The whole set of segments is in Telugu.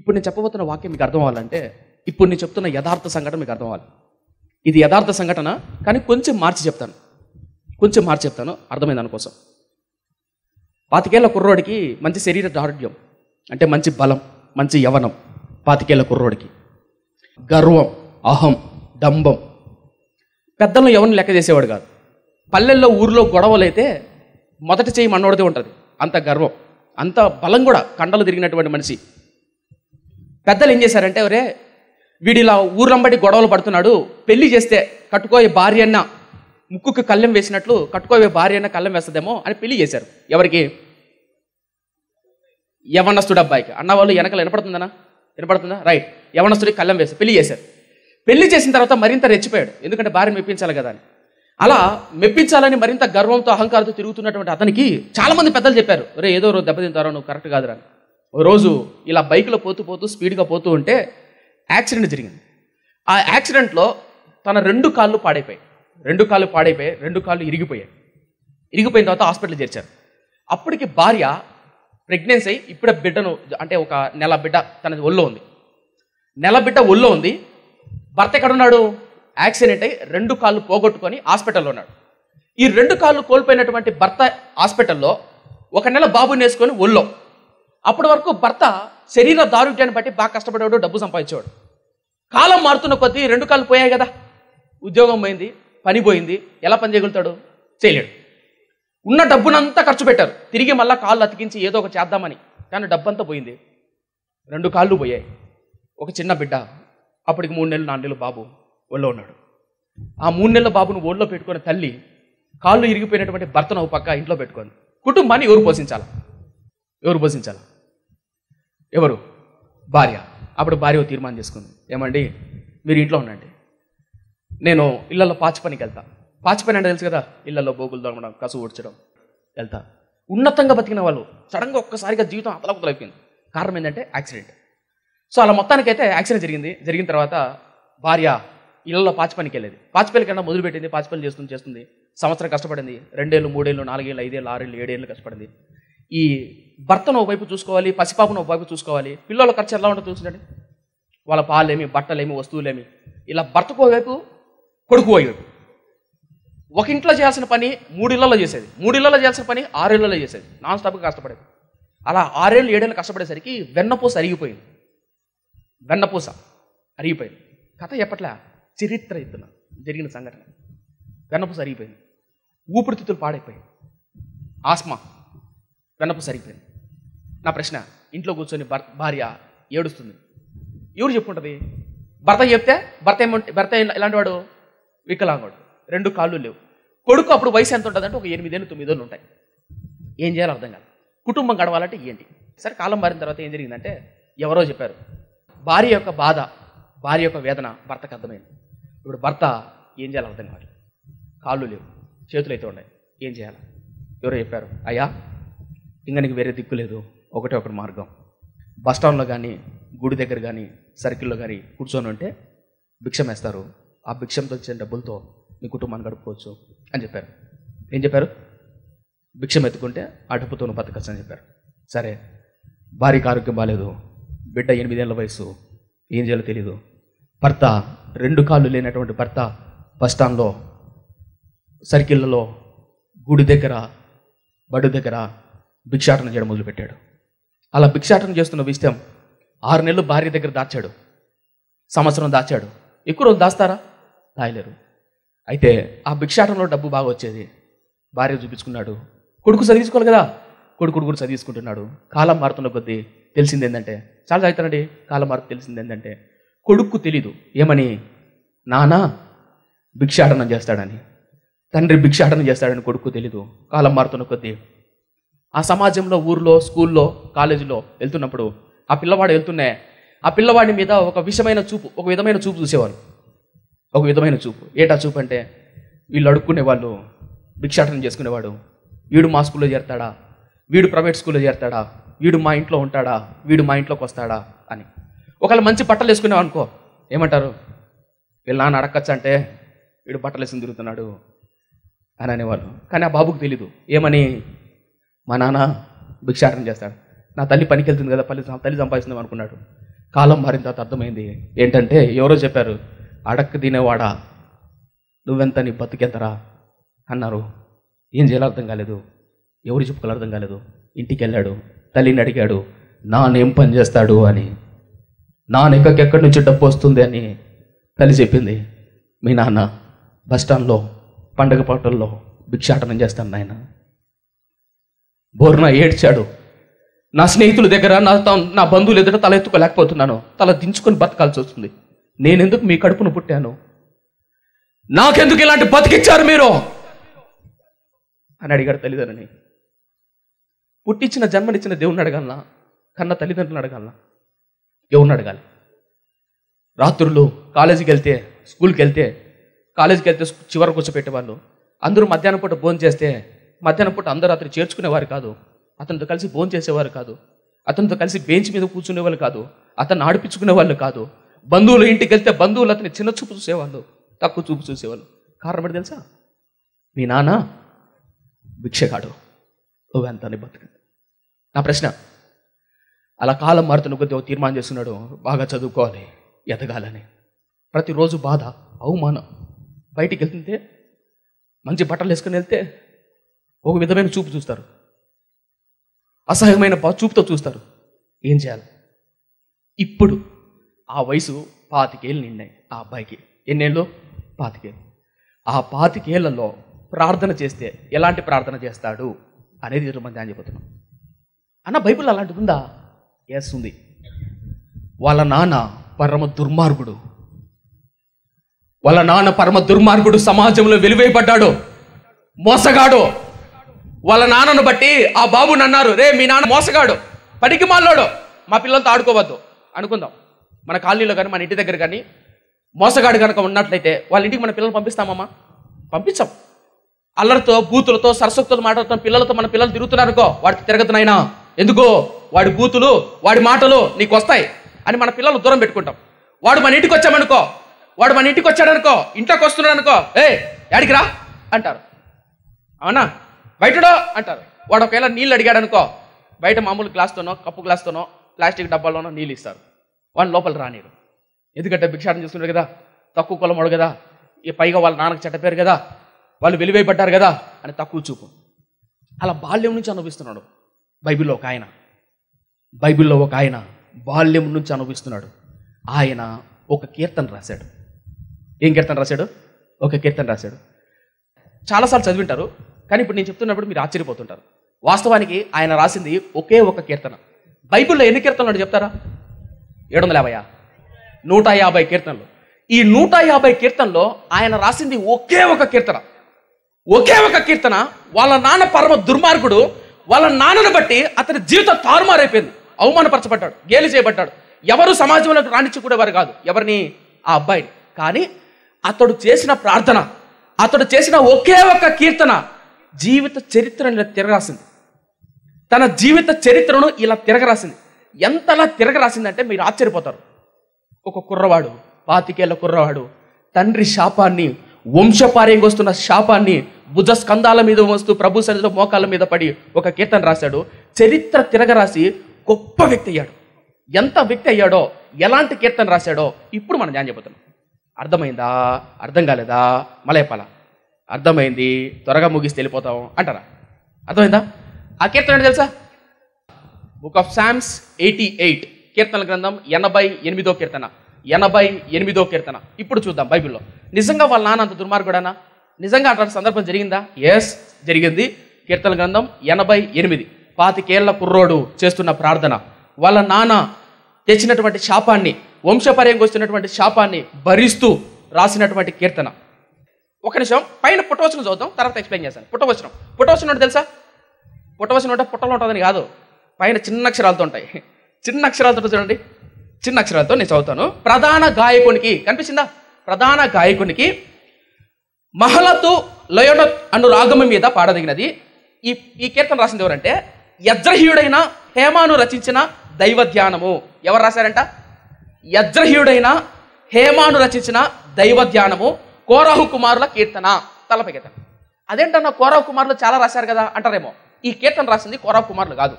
ఇప్పుడు నేను చెప్పబోతున్న వాక్యం మీకు అర్థం అవ్వాలంటే ఇప్పుడు నేను చెప్తున్న యథార్థ సంఘటన మీకు అర్థం అవ్వాలి. ఇది యథార్థ సంఘటన, కానీ కొంచెం మార్చి చెప్తాను అర్థమైంది దానికోసం. 25 ఏళ్ల కుర్రోడికి మంచి శరీర దారుఢ్యం, అంటే మంచి బలం, మంచి యవనం. 25 ఏళ్ల కుర్రోడికి గర్వం, అహం, డంబం. పెద్దలను ఎవరిని లెక్క చేసేవాడు కాదు. పల్లెల్లో ఊర్లో గొడవలైతే మొదట చేయి మనోడిదే ఉంటుంది. అంత గర్వం, అంత బలం కూడా, కండలు తిరిగినటువంటి మనిషి. పెద్దలు ఏం చేశారంటే, ఒరే వీడిలా ఊర్లంబడి గొడవలు పడుతున్నాడు, పెళ్లి చేస్తే కట్టుకోయే భార్య అన్న ముక్కుకు కళ్ళెం వేసినట్లు కట్టుకోయే భార్య అన్న కళ్ళెం వేస్తుందేమో అని పెళ్లి చేశారు. ఎవరికి? యవనస్తుడు అబ్బాయికి. అన్నవాళ్ళు వెనకాల వినపడుతుందా? రైట్. యవనస్తుడికి కళ్ళెం వేసి పెళ్లి చేశారు. పెళ్లి చేసిన తర్వాత మరింత రెచ్చిపోయాడు, ఎందుకంటే భార్యను మెప్పించాలి కదా అని. అలా మెప్పించాలని మరింత గర్వంతో అహంకారంతో తిరుగుతున్నటువంటి అతనికి చాలామంది పెద్దలు చెప్పారు, ఒరే ఏదో రోజు దెబ్బతింటారో, నువ్వు కరెక్ట్ కాదురా. ఓ రోజు ఇలా బైక్లో పోతూ స్పీడ్గా పోతూ ఉంటే యాక్సిడెంట్ జరిగింది. ఆ యాక్సిడెంట్లో తన 2 కాళ్ళు పాడైపోయాయి. 2 కాళ్ళు ఇరిగిపోయిన తర్వాత హాస్పిటల్ చేర్చారు. అప్పటికి భార్య ప్రెగ్నెన్సీ అయి ఇప్పుడే బిడ్డను, అంటే ఒక నెల బిడ్డ తన ఒళ్ళో ఉంది. భర్త ఎక్కడున్నాడు? యాక్సిడెంట్ అయి 2 కాళ్ళు పోగొట్టుకొని హాస్పిటల్లో ఉన్నాడు. ఈ 2 కాళ్ళు కోల్పోయినటువంటి భర్త హాస్పిటల్లో 1 నెల బాబుని వేసుకొని ఒళ్ళో. అప్పటి వరకు భర్త శరీర దారుఢ్యాన్ని బట్టి బాగా కష్టపడేవాడు, డబ్బు సంపాదించేవాడు. కాలం మారుతున్న కొద్దీ 2 కాళ్ళు పోయాయి కదా, ఉద్యోగం పోయింది, పని పోయింది, ఎలా పని చేయగలుగుతాడు? చేయలేడు. ఉన్న డబ్బునంతా ఖర్చు పెట్టారు, తిరిగి మళ్ళీ కాళ్ళు అతికించి ఏదో ఒక చేద్దామని. కానీ డబ్బంతా పోయింది, 2 కాళ్ళు పోయాయి. ఒక చిన్న బిడ్డ, అప్పటికి 3 నెలలు 4 నెలలు బాబు ఒళ్ళో ఉన్నాడు. ఆ 3 నెలల బాబును ఒళ్ళో పెట్టుకున్న తల్లి కాళ్ళు ఇరిగిపోయినటువంటి భర్తను ఒక పక్క ఇంట్లో పెట్టుకుంది. కుటుంబాన్ని ఎవరు పోషించాలి? ఎవరు? భార్య. అప్పుడు భార్య తీర్మానం చేసుకుంది, ఏమండి మీరు ఇంట్లో ఉండండి, నేను ఇళ్లలో పాచి పనికి వెళ్తా. పాచి పని అంటే తెలుసు కదా, ఇళ్లలో బోగులు దొరకడం, కసు ఊడ్చడం వెళ్తా. ఉన్నతంగా బతికిన వాళ్ళు సడన్గా ఒక్కసారిగా జీవితం అతలకుతలైపోయింది. కారణం ఏంటంటే యాక్సిడెంట్. సో అలా మొత్తానికైతే యాక్సిడెంట్ జరిగిన తర్వాత భార్య ఇళ్లలో పాచి పనికి వెళ్ళేది. పాచి పనికి కన్నా మొదలుపెట్టింది, పాచి పని చేస్తుంది. సంవత్సరం కష్టపడింది. 2 ఏళ్ళు, 3 ఏళ్ళు, 4 ఏళ్ళు, 5 ఏళ్ళు, 6 ఏళ్ళు, 7 ఏళ్ళు కష్టపడింది. ఈ భర్తను ఒకవైపు చూసుకోవాలి, పసిపాపను ఒకవైపు చూసుకోవాలి. పిల్లల ఖర్చు ఎలా ఉంటుందో చూసిందండి. వాళ్ళ పాలేమి, బట్టలేమి, వస్తువులేమి, ఇలా భర్తకు ఒకవైపు, కొడుకు ఒకవైపు. ఒక ఇంట్లో చేయాల్సిన పని 3 ఇళ్లలో చేసేది, 3 ఇళ్లలో చేయాల్సిన పని 6 ఇళ్లలో చేసేది. నాన్ స్టాప్గా కష్టపడేది. అలా 6 ఏళ్ళు 7 ఏళ్ళు కష్టపడేసరికి వెన్నపూస అరిగిపోయింది. కథ చెప్పట్లే, చరిత్ర ఎత్తున జరిగిన సంఘటన. వెన్నపూస అరిగిపోయింది, ఊపిరితిత్తులు పాడైపోయాయి, ఆస్మా, వెన్నపూస అరిగిపోయింది. నా ప్రశ్న, ఇంట్లో కూర్చొని భార్య ఏడుస్తుంది, ఎవరు చెప్పుకుంటుంది? భర్త చెప్తే భర్త ఎలాంటి వాడు? వికలాంగుడు, 2 కాళ్ళు లేవు. కొడుకు అప్పుడు వయసు ఎంత ఉంటుందంటే ఒక 8 ఏళ్ళు 9 ఏళ్ళు ఉంటాయి. ఏం చేయాలో అర్థం కాదు. కుటుంబం గడవాలంటే ఏంటి? సరే, కాలం మారిన తర్వాత ఏం జరిగిందంటే, ఎవరో చెప్పారు, భార్య యొక్క బాధ, భార్య యొక్క వేదన భర్తకు అర్థమైంది. ఇప్పుడు భర్త ఏం చేయాలో అర్థం కాదు. కాళ్ళు లేవు, చేతులు అయితే ఉన్నాయి, ఏం చేయాలి? ఎవరో చెప్పారు, అయ్యా ఇంకా నీకు వేరే దిక్కు లేదు, ఒకటే మార్గం. బస్టాండ్లో కానీ, గుడి దగ్గర కానీ, సర్కిల్లో కానీ కూర్చొని ఉంటే భిక్షం వేస్తారు, ఆ భిక్షంతో వచ్చిన డబ్బులతో మీ కుటుంబాన్ని గడుపుకోవచ్చు అని చెప్పారు. ఏం చెప్పారు? భిక్షం ఎత్తుకుంటే ఆ డబ్బుతో నువ్వు బతకచ్చు అని చెప్పారు. సరే, భార్యకి ఆరోగ్యం బాగాలేదు, బిడ్డ 8 ఏళ్ళ వయసు, ఏం చేయాలో తెలీదు. భర్త 2 కాళ్ళు లేనటువంటి భర్త బస్టాండ్లో, సర్కిళ్ళలో, గుడి దగ్గర, బడి దగ్గర భిక్షాటన చేయడం మొదలుపెట్టాడు. అలా భిక్షాటన చేస్తున్న విషయం 6 నెలలు భార్య దగ్గర దాచాడు, సంవత్సరం దాచాడు. ఎక్కువ రోజులు దాస్తారా? దాయలేరు. అయితే ఆ భిక్షాటనలో డబ్బు బాగా వచ్చేది, భార్య చూపించుకున్నాడు. కొడుకు చదివించుకోవాలి కదా, కొడుకు కూడా చదివించుకుంటున్నాడు. కాలం మారుతున్న కొద్దీ తెలిసింది ఏంటంటే, చాలా చదువుతానండి, కాలం మారుతూ తెలిసింది ఏంటంటే, కొడుకు తెలీదు ఏమని, నాన్న భిక్షాటన చేస్తాడని, తండ్రి భిక్షాటన చేస్తాడని కొడుకు తెలీదు. కాలం మారుతున్న కొద్దీ ఆ సమాజంలో, ఊర్లో, స్కూల్లో, కాలేజీలో వెళ్తున్నప్పుడు ఆ పిల్లవాడు వెళ్తున్నే ఆ పిల్లవాడి మీద ఒక విధమైన చూపు చూసేవారు. ఒక విధమైన చూపు. ఏటా చూపు అంటే, వీళ్ళు అడుక్కునేవాళ్ళు, భిక్షాటన చేసుకునేవాడు, వీడు మా స్కూల్లో చేరతాడా, వీడు ప్రైవేట్ స్కూల్లో చేరతాడా, వీడు మా ఇంట్లో ఉంటాడా, వీడు మా ఇంట్లోకి వస్తాడా అని. ఒకవేళ మంచి బట్టలు వేసుకునేవా అనుకో, ఏమంటారు? వీళ్ళ నాన్న అడగచ్చు అంటే, వీడు బట్టలు వేసుకుని తిరుగుతున్నాడు అని అనేవాళ్ళు. కానీ ఆ బాబుకు తెలీదు ఏమని, మా నాన్న భిక్షాటన చేస్తాడు, నా తల్లి పనికి వెళ్తుంది కదా, తల్లి సంపాదిస్తుంది అనుకున్నాడు. కాలం మారిన తర్వాత అర్థమైంది ఏంటంటే, ఎవరో చెప్పారు, అడక్క తినేవాడా నువ్వెంత నీ బతుకెంతరా అన్నారు. ఏం చేయాలో అర్థం కాలేదు, ఎవరు చెప్పుకోవాలో అర్థం కాలేదు. ఇంటికి వెళ్ళాడు, తల్లిని అడిగాడు, నానేం పని చేస్తాడు అని. నాన్నకి ఎక్కడి నుంచి డబ్బు వస్తుంది అని తల్లి చెప్పింది. మీ నాన్న బస్టాండ్లో పండగ పాటల్లో భిక్షాటనం చేస్తాను నాయన. బోర్న ఏడ్చాడు. నా స్నేహితుల దగ్గర నా బంధువులు ఎదుట తల ఎత్తుకోలేకపోతున్నాను, తల దించుకొని బతకాల్సి వస్తుంది. నేనెందుకు మీ కడుపును పుట్టాను, నాకెందుకు ఇలాంటి బతికిచ్చారు మీరు అని అడిగాడు తల్లిదండ్రులని. పుట్టించిన జన్మనిచ్చిన దేవుణ్ణి అడగాలనా, కన్న తల్లిదండ్రులను అడగాలనా? ఎవరిని అడగాలి? రాత్రులు కాలేజీకి వెళ్తే, స్కూల్కి వెళ్తే, కాలేజీకి వెళ్తే చివర కూర్చోపెట్టేవాళ్ళు. అందరూ మధ్యాహ్నం పూట భోజనం చేస్తే మధ్యాహ్నం పూట అందరూ అతను చేర్చుకునేవారు కాదు, అతనితో కలిసి భోజనం చేసేవారు కాదు, అతనితో కలిసి బెంచ్ మీద కూర్చునేవాళ్ళు కాదు, అతన్ని ఆడిపించుకునే వాళ్ళు కాదు. బంధువులు ఇంటికి వెళ్తే బంధువులు అతని చిన్న చూపు చూసేవాళ్ళు, తక్కువ చూపు చూసేవాళ్ళు. కారణం ఏంటి తెలుసా? మీ నాన్న భిక్షగాడు, నువ్వెంత అని బతుకు. నా ప్రశ్న, అలా కాలం మారుతున్న కొద్దీ తీర్మానం చేస్తున్నాడు, బాగా చదువుకోవాలి, ఎదగాలని. ప్రతిరోజు బాధ, అవమానం. బయటికి వెళ్తుంటే మంచి బట్టలు వేసుకుని వెళ్తే ఒక విధమైన చూపు చూస్తారు, అసహ్యమైన చూపుతో చూస్తారు. ఏం చేయాలి? ఇప్పుడు ఆ వయసు 25 ఏళ్ళు నిండాయి ఆ అబ్బాయికి. ఎన్నేళ్ళు? 25 ఏళ్ళు. ఆ 25 ఏళ్లలో ప్రార్థన చేస్తే ఎలాంటి ప్రార్థన చేస్తాడు అనేది ఈరోజు మనం ధ్యానం చేయబోతున్నాం. అన్న బైబిల్ అలాంటిది ఉందా? ఎస్ ఉంది. వాళ్ళ నాన్న పరమ దుర్మార్గుడు, వాళ్ళ నాన్న పరమ దుర్మార్గుడు, సమాజంలో వెలువైపడ్డాడు, మోసగాడు. వాళ్ళ నాన్నను బట్టి ఆ బాబుని అన్నారు, రే మీ నాన్న మోసగాడు, పనికి మాలోడు, మా పిల్లలతో ఆడుకోవద్దు అనుకుందాం. మన కాలనీలో కానీ మన ఇంటి దగ్గర కానీ మోసగాడు కనుక ఉన్నట్లయితే వాళ్ళ ఇంటికి మన పిల్లలు పంపిస్తామమ్మా? పంపించాం. అల్లరితో, బూతులతో, సరసక్తులతో మాట్లాడుతున్న పిల్లలతో మన పిల్లలు తిరుగుతున్నారనుకో, వాడికి తిరగతున్నాయినా. ఎందుకో? వాడి బూతులు, వాడి మాటలు నీకు వస్తాయి అని మన పిల్లలు దూరం పెట్టుకుంటాం. వాడు మన ఇంటికి వచ్చామనుకో, వాడు మన ఇంటికి వచ్చాడనుకో, ఇంట్లోకి వస్తున్నాడు అనుకో, యాడికి రా అంటారు, అవునా? బయటడో అంటారు. వాడు ఒకవేళ నీళ్ళు అడిగాడు అనుకో, బయట మామూలు గ్లాస్తోనో, కప్పు గ్లాస్తోనో, ప్లాస్టిక్ డబ్బాలోనో నీళ్ళు ఇస్తారు. వాడిని లోపల రానిరు. ఎందుకంటే భిక్షాటం చేస్తున్నారు కదా, తక్కువ కులమోడు కదా, పైగా వాళ్ళ నాన్నకు చెడ్డ పేరు కదా, వాళ్ళు వెలివైపడ్డారు కదా అని తక్కువ చూపు. అలా బాల్యం నుంచి అనుభవిస్తున్నాడు. బైబిల్లో ఒక ఆయన బాల్యం నుంచి అనుభవిస్తున్నాడు. ఆయన ఒక కీర్తన రాశాడు. ఏం కీర్తన రాశాడు? ఒక కీర్తన రాశాడు. చాలాసార్లు చదివింటారు, కానీ ఇప్పుడు నేను చెప్తున్నప్పుడు మీరు ఆశ్చర్యపోతుంటారు. వాస్తవానికి ఆయన రాసింది ఒకే ఒక కీర్తన. బైబిల్లో ఎన్ని కీర్తనలు చెప్తారా? 750, 150 కీర్తనలు. ఈ 150 కీర్తనలో ఆయన రాసింది ఒకే ఒక కీర్తన. వాళ్ళ నాన్న పరమ దుర్మార్గుడు. వాళ్ళ నాన్నను బట్టి అతని జీవితం తారుమారైపోయింది. అవమానపరచబడ్డాడు, గేలి చేయబడ్డాడు. ఎవరు సమాజంలో రాణించుకునేవారు కాదు ఎవరిని? ఆ అబ్బాయిని. కానీ అతడు చేసిన ప్రార్థన, అతడు చేసిన ఒకే ఒక కీర్తన జీవిత చరిత్రను ఇలా తిరగరాసింది. తన జీవిత చరిత్రను ఇలా తిరగరాసింది. ఎంతలా తిరగరాసిందంటే మీరు ఆశ్చర్యపోతారు. ఒక కుర్రవాడు, 25 ఏళ్ల కుర్రవాడు, తండ్రి శాపాన్ని, వంశపార్యంగా వస్తున్న శాపాన్ని భుజ స్కంధాల మీద వస్తూ ప్రభు సన్నిధిలో మోకాళ్ళ మీద పడి ఒక కీర్తన రాశాడు. చరిత్ర తిరగరాసి గొప్ప వ్యక్తి అయ్యాడు. ఎంత వ్యక్తి అయ్యాడో, ఎలాంటి కీర్తన రాశాడో ఇప్పుడు మనం ధ్యానం చేయబోతున్నాం. అర్థమైందా? అర్థం కాలేదా? మలయపాల అర్థమైంది, త్వరగా ముగిస్తే వెళ్ళిపోతాం అంటారా? అర్థమైందా? ఆ కీర్తన ఏంటి తెలుసా? బుక్ ఆఫ్ సామ్స్ 88, కీర్తన గ్రంథం 88వ కీర్తన. 88వ కీర్తన ఇప్పుడు చూద్దాం బైబిల్లో. నిజంగా వాళ్ళ నాన్న అంత దుర్మార్గుడనా? నిజంగా అట్లాంటి సందర్భం జరిగిందా? ఎస్, జరిగింది. కీర్తన గ్రంథం 88, 25 ఏళ్ల కుర్రోడు చేస్తున్న ప్రార్థన, వాళ్ళ నాన్న తెచ్చినటువంటి శాపాన్ని, వంశపర్యంగా వస్తున్నటువంటి శాపాన్ని భరిస్తూ రాసినటువంటి కీర్తన. ఒక నిమిషం, పైన పుట్టవచనం చూద్దాం, తర్వాత ఎక్స్ప్లెయిన్ చేస్తాను. పుట్టవచనం అంటే తెలుసా? పుట్టవచనం అంటే పుట్టలో ఉంటుందని కాదు, పైన చిన్న అక్షరాలతో ఉంటాయి. చిన్న అక్షరాలతో చూడండి, చిన్న అక్షరాలతో నేను చదువుతాను. ప్రధాన గాయకునికి, కనిపించిందా? ప్రధాన గాయకునికి మహలతు లయోనత్ అను రాగము మీద పాడదగినది. ఈ కీర్తన రాసింది ఎవరంటే యజ్రహీయుడైన హేమాను రచించిన దైవ ధ్యానము. ఎవరు రాశారంట? యజ్రహీయుడైన హేమాను రచించిన దైవ ధ్యానము, కోరాహు కుమారుల కీర్తన. తలపై కీర్తన. అదేంటన్నా కోరాహు కుమారులు చాలా రాశారు కదా అంటారేమో. ఈ కీర్తన రాసింది కోరాహు కుమారులు కాదు.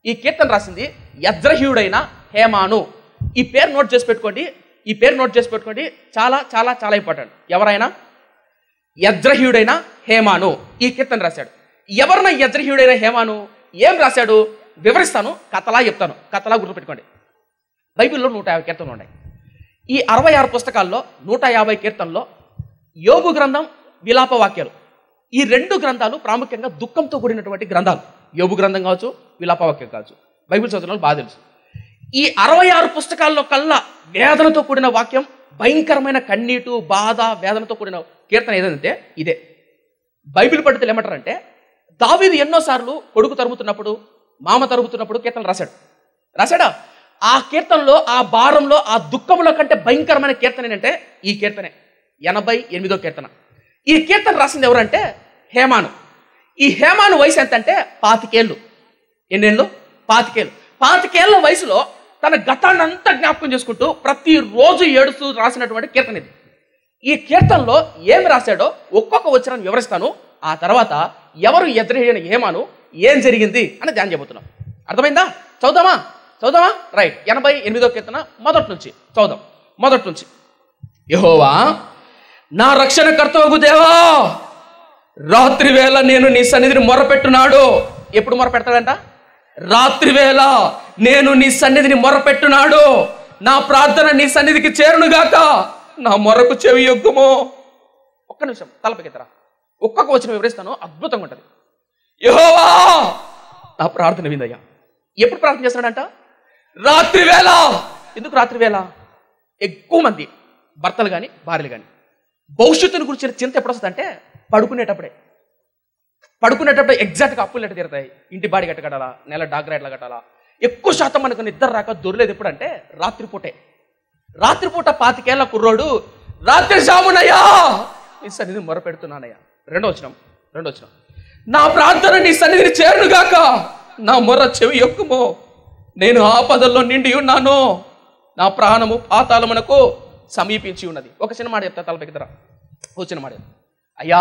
ఈ కీర్తన రాసింది యజ్రహీయుడైన హేమాను. ఈ పేరు నోట్ చేసి పెట్టుకోండి, ఈ పేరు నోట్ చేసి పెట్టుకోండి, చాలా చాలా చాలా ఇంపార్టెంట్. ఎవరైనా యజ్రహీయుడైన హేమాను ఈ కీర్తన రాశాడు. ఎవరైనా యజ్రహీయుడైన హేమాను ఏం రాశాడు వివరిస్తాను, కథలా చెప్తాను, కథలా గుర్తుపెట్టుకోండి. బైబిల్లో 150 కీర్తనలు ఉన్నాయి. ఈ 66 పుస్తకాల్లో 150 కీర్తనలో యోబు గ్రంథం, విలాప వాక్యాలు, ఈ 2 గ్రంథాలు ప్రాముఖ్యంగా దుఃఖంతో కూడినటువంటి గ్రంథాలు. యోబు గ్రంథం కావచ్చు, విలాప వాక్యం కావచ్చు. బైబిల్ చదివిన వాళ్ళు బాగా తెలుసు. ఈ 66 పుస్తకాల్లో కల్లా వేదనతో కూడిన వాక్యం, భయంకరమైన కన్నీటు, బాధ, వేదనతో కూడిన కీర్తన ఏదంటే ఇదే. బైబిల్ పండితులు ఏమంటారంటే, దావీదు ఎన్నోసార్లు కొడుకు తరుముతున్నప్పుడు, మామ తరుముతున్నప్పుడు కీర్తనలు రాశాడా? ఆ కీర్తనలో, ఆ భారంలో, ఆ దుఃఖంలో కంటే భయంకరమైన కీర్తన ఏంటంటే ఈ కీర్తనే. 88వ కీర్తన. ఈ కీర్తన రాసింది ఎవరంటే హేమాను. ఈ హేమాను వయసు ఎంత అంటే 25 ఏళ్ళు. ఎన్నేళ్ళు? 25 ఏళ్ళు. 25 ఏళ్ళ వయసులో తన గతాన్ని అంతా జ్ఞాపకం చేసుకుంటూ ప్రతిరోజు ఏడుస్తూ రాసినటువంటి కీర్తన ఇది. ఈ కీర్తనలో ఏమి రాశాడో ఒక్కొక్క వచనాన్ని వివరిస్తాను. ఆ తర్వాత ఎవరు యజ్రహీయుడైన హేమాను, ఏం జరిగింది అని ధ్యానం చేయబోతున్నాం. అర్థమైందా? చదువుదామా? రైట్. 88వ కీర్తన మొదటి నుంచి చదువుదాం. మొదటి నుంచి. యెహోవా నా రక్షణకర్తవగు దేవా, రాత్రి వేళ నేను నీ సన్నిధిని మొరపెట్టున్నాడు. ఎప్పుడు మొరపెడతాడంట? రాత్రి వేళ నేను నీ సన్నిధిని మొరపెట్టున్నాడు. నా ప్రార్థన నీ సన్నిధికి చేరునుగాక, నా మొరకు చెవి యొగ్గుము. ఒక్క నిమిషం తలపకెత్తరా, ఒక్కొక్క వచనం వివరిస్తాను, అద్భుతంగా ఉంటుంది. యెహోవా నా ప్రార్థన విందయ్యా. ఎప్పుడు ప్రార్థన చేస్తాడంట? రాత్రి వేళ. ఎందుకు రాత్రి వేళ? ఎక్కువ మంది భర్తలు కానీ భార్యలు కానీ భవిష్యత్తుని గురించిన చింత ఎప్పుడు వస్తుందంటే పడుకునేటప్పుడే ఎగ్జాక్ట్గా అప్పులు ఎట్లా తీరుతాయి, ఇంటి బాడీ ఎట్లా కట్టాలా, నెల డాగ్రా ఎట్లా కట్టాలా, ఎక్కువ శాతం మనకు నిద్ర రాక దొరలేదు ఎప్పుడంటే రాత్రిపూటే. రాత్రిపూట 25 ఏళ్ల కుర్రోడు రాత్రి జామునయ్యా నీ సన్నిధిని మొరపెడుతున్నానయ్యా. రెండో వచనం. నా ప్రార్థన నీ సన్నిధిని చేరునుగాక, నా మొర్ర చెవి యొక్కుము. నేను ఆపదల్లో నిండి ఉన్నాను, నా ప్రాణము పాతాళమునకు సమీపించి ఉన్నది. ఒక చిన్న మాట చెప్తా, తలపెక్కదరా. ఓ చిన్న మాట. అయ్యా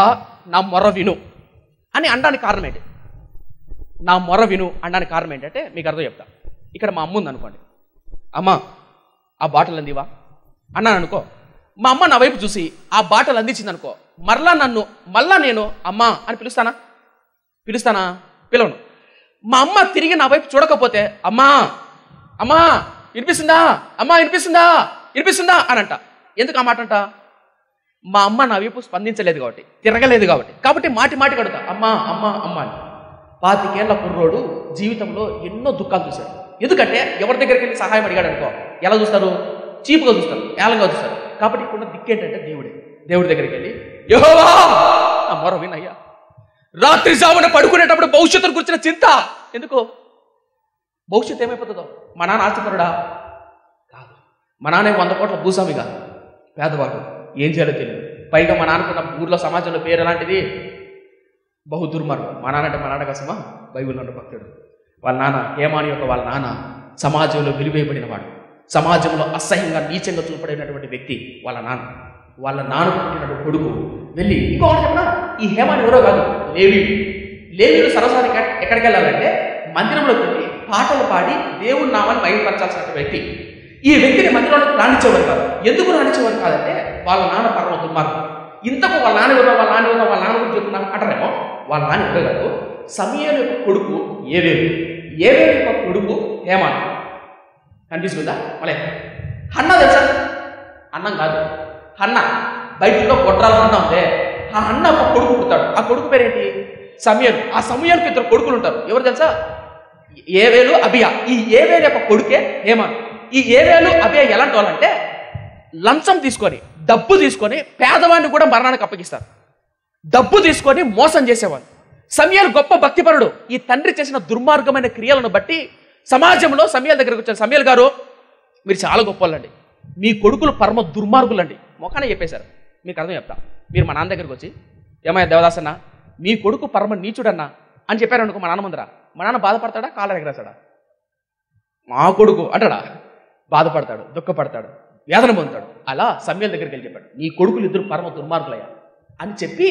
నా మొర్ర విను అని అనడానికి కారణం ఏంటి? నా మొర్ర విను అనడానికి కారణం ఏంటంటే మీకు అర్థం చెప్తా. ఇక్కడ మా అమ్మ ఉంది అనుకోండి. అమ్మ ఆ బాటలు అందివా అన్నాను అనుకో. మా అమ్మ నా వైపు చూసి ఆ బాటలు అందించింది అనుకో, మళ్ళా నేను అమ్మ అని పిలుస్తానా? పిలవను. మా అమ్మ తిరిగి నా వైపు చూడకపోతే అమ్మా వినిపిస్తుందా వినిపిస్తుందా అని అంట. ఎందుకు ఆ మాట అంట? మా అమ్మ నా వైపు స్పందించలేదు కాబట్టి, తిరగలేదు కాబట్టి మాటి కడుతా అమ్మా అని. 25 ఏళ్ల కుర్రోడు జీవితంలో ఎన్నో దుఃఖాలు చూశాడు. ఎందుకంటే ఎవరి దగ్గరికి వెళ్ళి సహాయం అడిగాడు అనుకో, ఎలా చూస్తారు? చీపుగా చూస్తారు, ఏలంగా చూస్తారు. కాబట్టి ఇక్కడ దిక్కేంటంటే దేవుడి దగ్గరికి వెళ్ళి యెహోవా నా మొర వినయ్యా. రాత్రి జామున పడుకునేటప్పుడు భవిష్యత్తును గురించిన చింత ఎందుకు? భవిష్యత్తు ఏమైపోతుందో? మా నాన్న ఆస్తిపరుడా? కాదు. మా నాన్న 100 కోట్ల భూస్వామిగా పేదవాడు, ఏం చేయాలో తెలియదు. పైగా మా నాన్నకున్న ఊర్లో సమాజంలో పేరు ఎలాంటిది? బహు దుర్మార్గం. మా నాన్న కోసమా బైబిల్లో ఉన్న భక్తుడు. వాళ్ళ నాన్న సమాజంలో వెలివేయబడిన వాడు, సమాజంలో అసహ్యంగా నీచంగా చూపబడినటువంటి వ్యక్తి వాళ్ళ నాన్న పుట్టినటువంటి కొడుకు వెళ్ళి ఇంకొకటి చెప్పిన, ఈ హేమాను ఎవరో కాదు, లేవీయులు సరస్వతి ఎక్కడికి వెళ్ళాలంటే మందిరంలోకి వెళ్ళి పాటలు పాడి దేవుని నామాన్ని మహిమపరచాల్సిన వ్యక్తి. ఈ వ్యక్తిని మందిరంలోకి రాణించేవారు కాదు. ఎందుకు రాణించేవారు కాదంటే వాళ్ళ నాన్న పరమ దుర్మార్గం. ఇంతకు వాళ్ళ నాన్న గురించి చెప్తున్నా అంటారేమో. వాళ్ళ నాన్న ఎవరో కాదు, సమూయేలు యొక్క కొడుకు ఏవేలు యొక్క కొడుకు హేమాను. కనిపిస్తుందా? మళ్ళీ హన్నా తెలుసా? అన్నం కాదు, హన్న. బైబిల్లో గొడ్రాల హన్న ఉందే, ఆ హన్న ఒక కొడుకు పుడతాడు. ఆ కొడుకు పేరేంటి? సమూయేలు. ఆ సమూయేలుకి 2 కొడుకులు ఉంటారు. ఎవరు తెలుసా? ఏవేలు, అబియా. ఈ ఏవేలు యొక్క కొడుకే హేమాను. ఈ ఏవేలు, అబియా ఎలాంటి వాళ్ళంటే లంచం తీసుకొని, డబ్బు తీసుకొని పేదవాడిని కూడా మరణానికి అప్పగిస్తారు. డబ్బు తీసుకొని మోసం చేసేవాళ్ళు. సమూయేలు గొప్ప భక్తిపరుడు. ఈ తండ్రి చేసిన దుర్మార్గమైన క్రియలను బట్టి సమాజంలో సమూయేలు దగ్గరికి వచ్చారు. సమూయేలు గారు, మీరు చాలా గొప్ప వాళ్ళండి, మీ కొడుకులు పరమ దుర్మార్గులండి మొఖానే చెప్పేశారు. మీకు అర్థం చెప్తా. మీరు మా నాన్న దగ్గరికి వచ్చి, ఏమయ్యా దేవదాసన్న, మీ కొడుకు పరమ నీచుడన్నా అని చెప్పారు అనుకో, మా నాన్న ముందర, మా నాన్న బాధపడతాడా? కాళ్ళ ఎగరేస్తాడా? మా కొడుకు అంటాడా? బాధపడతాడు, దుఃఖపడతాడు, వేదన పొందుతాడు. అలా సమూయేలు దగ్గరికి వెళ్ళి చెప్పాడు, నీ కొడుకులు 2 పరమ దుర్మార్గులయ్యా అని చెప్పి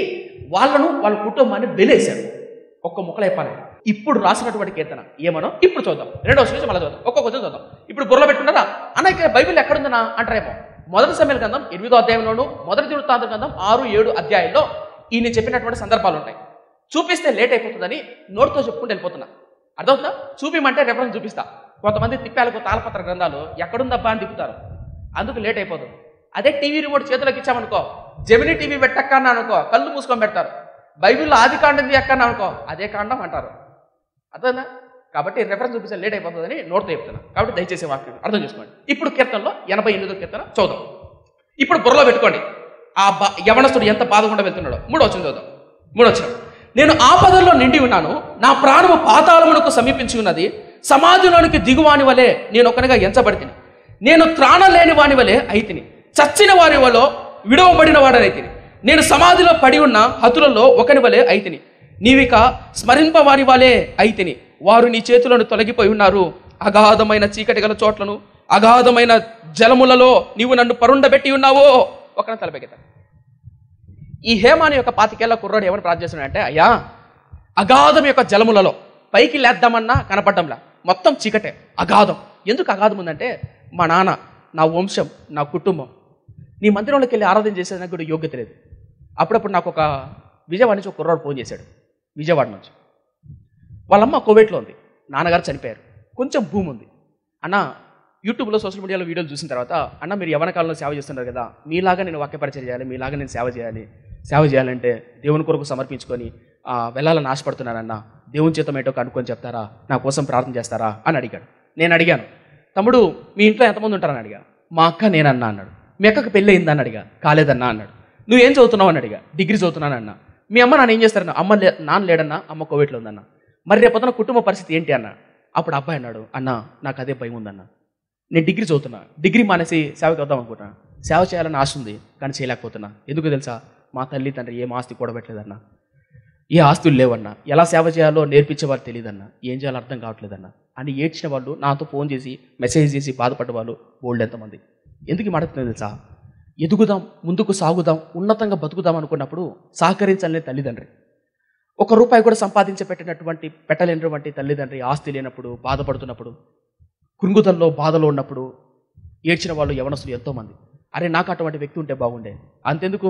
వాళ్ళ కుటుంబాన్ని వెలేశారు. ఒక్క ముక్కలు చెప్పాలి. ఇప్పుడు రాసినటువంటి కీర్తన ఏమనో ఇప్పుడు చూద్దాం. 2వ వచనం మళ్ళీ చూద్దాం, ఒక్కొక్క వచనం చూద్దాం. ఇప్పుడు బుర్రలో పెట్టుకున్నారా? అన్న ఇక్కడ బైబిల్ ఎక్కడుందనా అంటారేమో. మొదటి సమయాల గ్రంథం 8వ అధ్యాయంలోను, మొదటి దినవృత్తాంత గ్రంథం 6, 7 అధ్యాయాల్లో ఈయన చెప్పినటువంటి సందర్భాలు ఉంటాయి. చూపిస్తే లేట్ అయిపోతుందని నోటితో చెప్పుకుంటూ వెళ్ళిపోతున్నా. అర్థమవుతుందా? చూపిమంటే రెఫరెన్స్ చూపిస్తా. కొంతమంది తిప్పాలకు తాళపత్ర గ్రంథాలు ఎక్కడుందబ్బా అని తిప్పుతారు, అందుకు లేట్ అయిపోతుంది. అదే టీవీ రిమోట్ చేతులకు ఇచ్చామనుకో, జెమినీ టీవీ పెట్టక్కన్నా అనుకో కళ్ళు మూసుకొని పెడతారు. బైబిల్లో ఆది కాండం ఎక్కన్నా అనుకో అదే కాండం అంటారు. అర్థమైందా? కాబట్టి రెఫరెన్స్ చూపిస్తే లేట్ అయిపోతుందని నోట్తో చెప్తున్నా. కాబట్టి దయచేసి వాక్యం అర్థం చేసుకోండి. ఇప్పుడు కీర్తనలో 88వ కీర్తన చూద్దాం. ఇప్పుడు బుర్రలో పెట్టుకోండి ఆ యవనస్తుడు ఎంత బాధకుండా వెళ్తున్నాడో. 3వ వచనం చూద్దాం. 3వ వచనం, నేను ఆపదల్లో నిండి ఉన్నాను, నా ప్రాణము పాతాళమునకు సమీపించి ఉన్నది, సమాధిలోనికి దిగువాని వలె నేను ఒకనిగా ఎంచబడితిని, నేను త్రాణం లేని వాని వలె అయితిని, చచ్చిన వారి వల్ల విడవబడిన వాడనైతిని, నేను సమాధిలో పడి ఉన్న హతులలో ఒకని వలె అయితిని, నీవిక స్మరింపవారి వలె అయితిని, వారు నీ చేతులను తొలగిపోయి ఉన్నారు, అగాధమైన చీకటి గల చోట్లను అగాధమైన జలములలో నీవు నన్ను పరుండబెట్టి ఉన్నావో. ఒకన తలపెగత ఈ హేమాని యొక్క 25 ఏళ్ల కుర్రాడు ఏమని ప్రార్థిస్తున్నాడంటే, అయ్యా అగాధం యొక్క జలములలో పైకి లేద్దామన్నా కనపడ్డంలా, మొత్తం చీకటే, అగాధం. ఎందుకు అగాధం ఉందంటే, మా నాన్న, నా వంశం, నా కుటుంబం నీ మందిరంలోకి వెళ్ళి ఆరాధన చేసేది నాకు కూడా యోగ్యత లేదు. అప్పుడప్పుడు నాకు ఒక విజయవాడ నుంచి ఒక కుర్రాడు ఫోన్ చేశాడు. విజయవాడ నుంచి వాళ్ళమ్మ కోవిడ్లో ఉంది, నాన్నగారు చనిపోయారు, కొంచెం భూమి ఉంది. అన్న యూట్యూబ్లో సోషల్ మీడియాలో వీడియోలు చూసిన తర్వాత, అన్న మీరు యవ్వన కాలంలో సేవ చేస్తున్నారు కదా, మీలాగా నేను వాక్యపరిచయం చేయాలి, మీలాగా నేను సేవ చేయాలి, సేవ చేయాలంటే దేవుని కొరకు సమర్పించుకొని వెళ్ళాలని ఆశపడుతున్నానన్న, దేవుని చేతం ఏంటో కనుక్కొని చెప్తారా, నా కోసం ప్రార్థన చేస్తారా అని అడిగాడు. నేను అడిగాను, తమ్ముడు మీ ఇంట్లో ఎంతమంది ఉంటారని అడిగా. మా అక్క నేనన్నా అన్నాడు. మీ అక్కకి పెళ్ళి అయిందని అడిగా. కాలేదన్నా అన్నాడు. నువ్వేం చదువుతున్నావు అని అడిగా. డిగ్రీ చదువుతున్నాను అన్న. మీ అమ్మ నాన్న ఏం చేస్తారన్నా? నాన్న లేడన్నా, అమ్మ కోవిడ్లో ఉందన్న. మరి రేపొద్దున కుటుంబ పరిస్థితి ఏంటి అన్న. అప్పుడు అబ్బాయి అన్నాడు, అన్న నాకు అదే భయం ఉందన్న, నేను డిగ్రీ చదువుతున్నా, డిగ్రీ మానేసి సేవకి వద్దాం అనుకుంటున్నా, సేవ చేయాలని ఆశ ఉంది కానీ చేయలేకపోతున్నా. ఎందుకు తెలుసా, మా తల్లి తండ్రి ఏం ఆస్తి కూడబెట్టలేదన్నా, ఏ ఆస్తులు లేవన్నా, ఎలా సేవ చేయాలో నేర్పించేవారు తెలియదన్నా, ఏం చేయాలో అర్థం కావట్లేదన్నా అని ఏడ్చిన వాళ్ళు, నాతో ఫోన్ చేసి మెసేజ్ చేసి బాధపడ్డ వాళ్ళు బోల్డ్ ఎంతమంది. ఎందుకు మాట్లాడుతున్నా తెలుసా, ఎదుగుదాం, ముందుకు సాగుదాం, ఉన్నతంగా బతుకుదాం అనుకున్నప్పుడు సహకరించాలనే తల్లిదండ్రి, ₹1 కూడా పెట్టలేనటువంటి తల్లిదండ్రి ఆస్తి లేనప్పుడు, బాధపడుతున్నప్పుడు, కృంగుదల్లో బాధలో ఉన్నప్పుడు ఏడ్చిన వాళ్ళు యవనస్తులు ఎంతోమంది. అరే నాకు అటువంటి వ్యక్తి ఉంటే బాగుండే, అంతెందుకు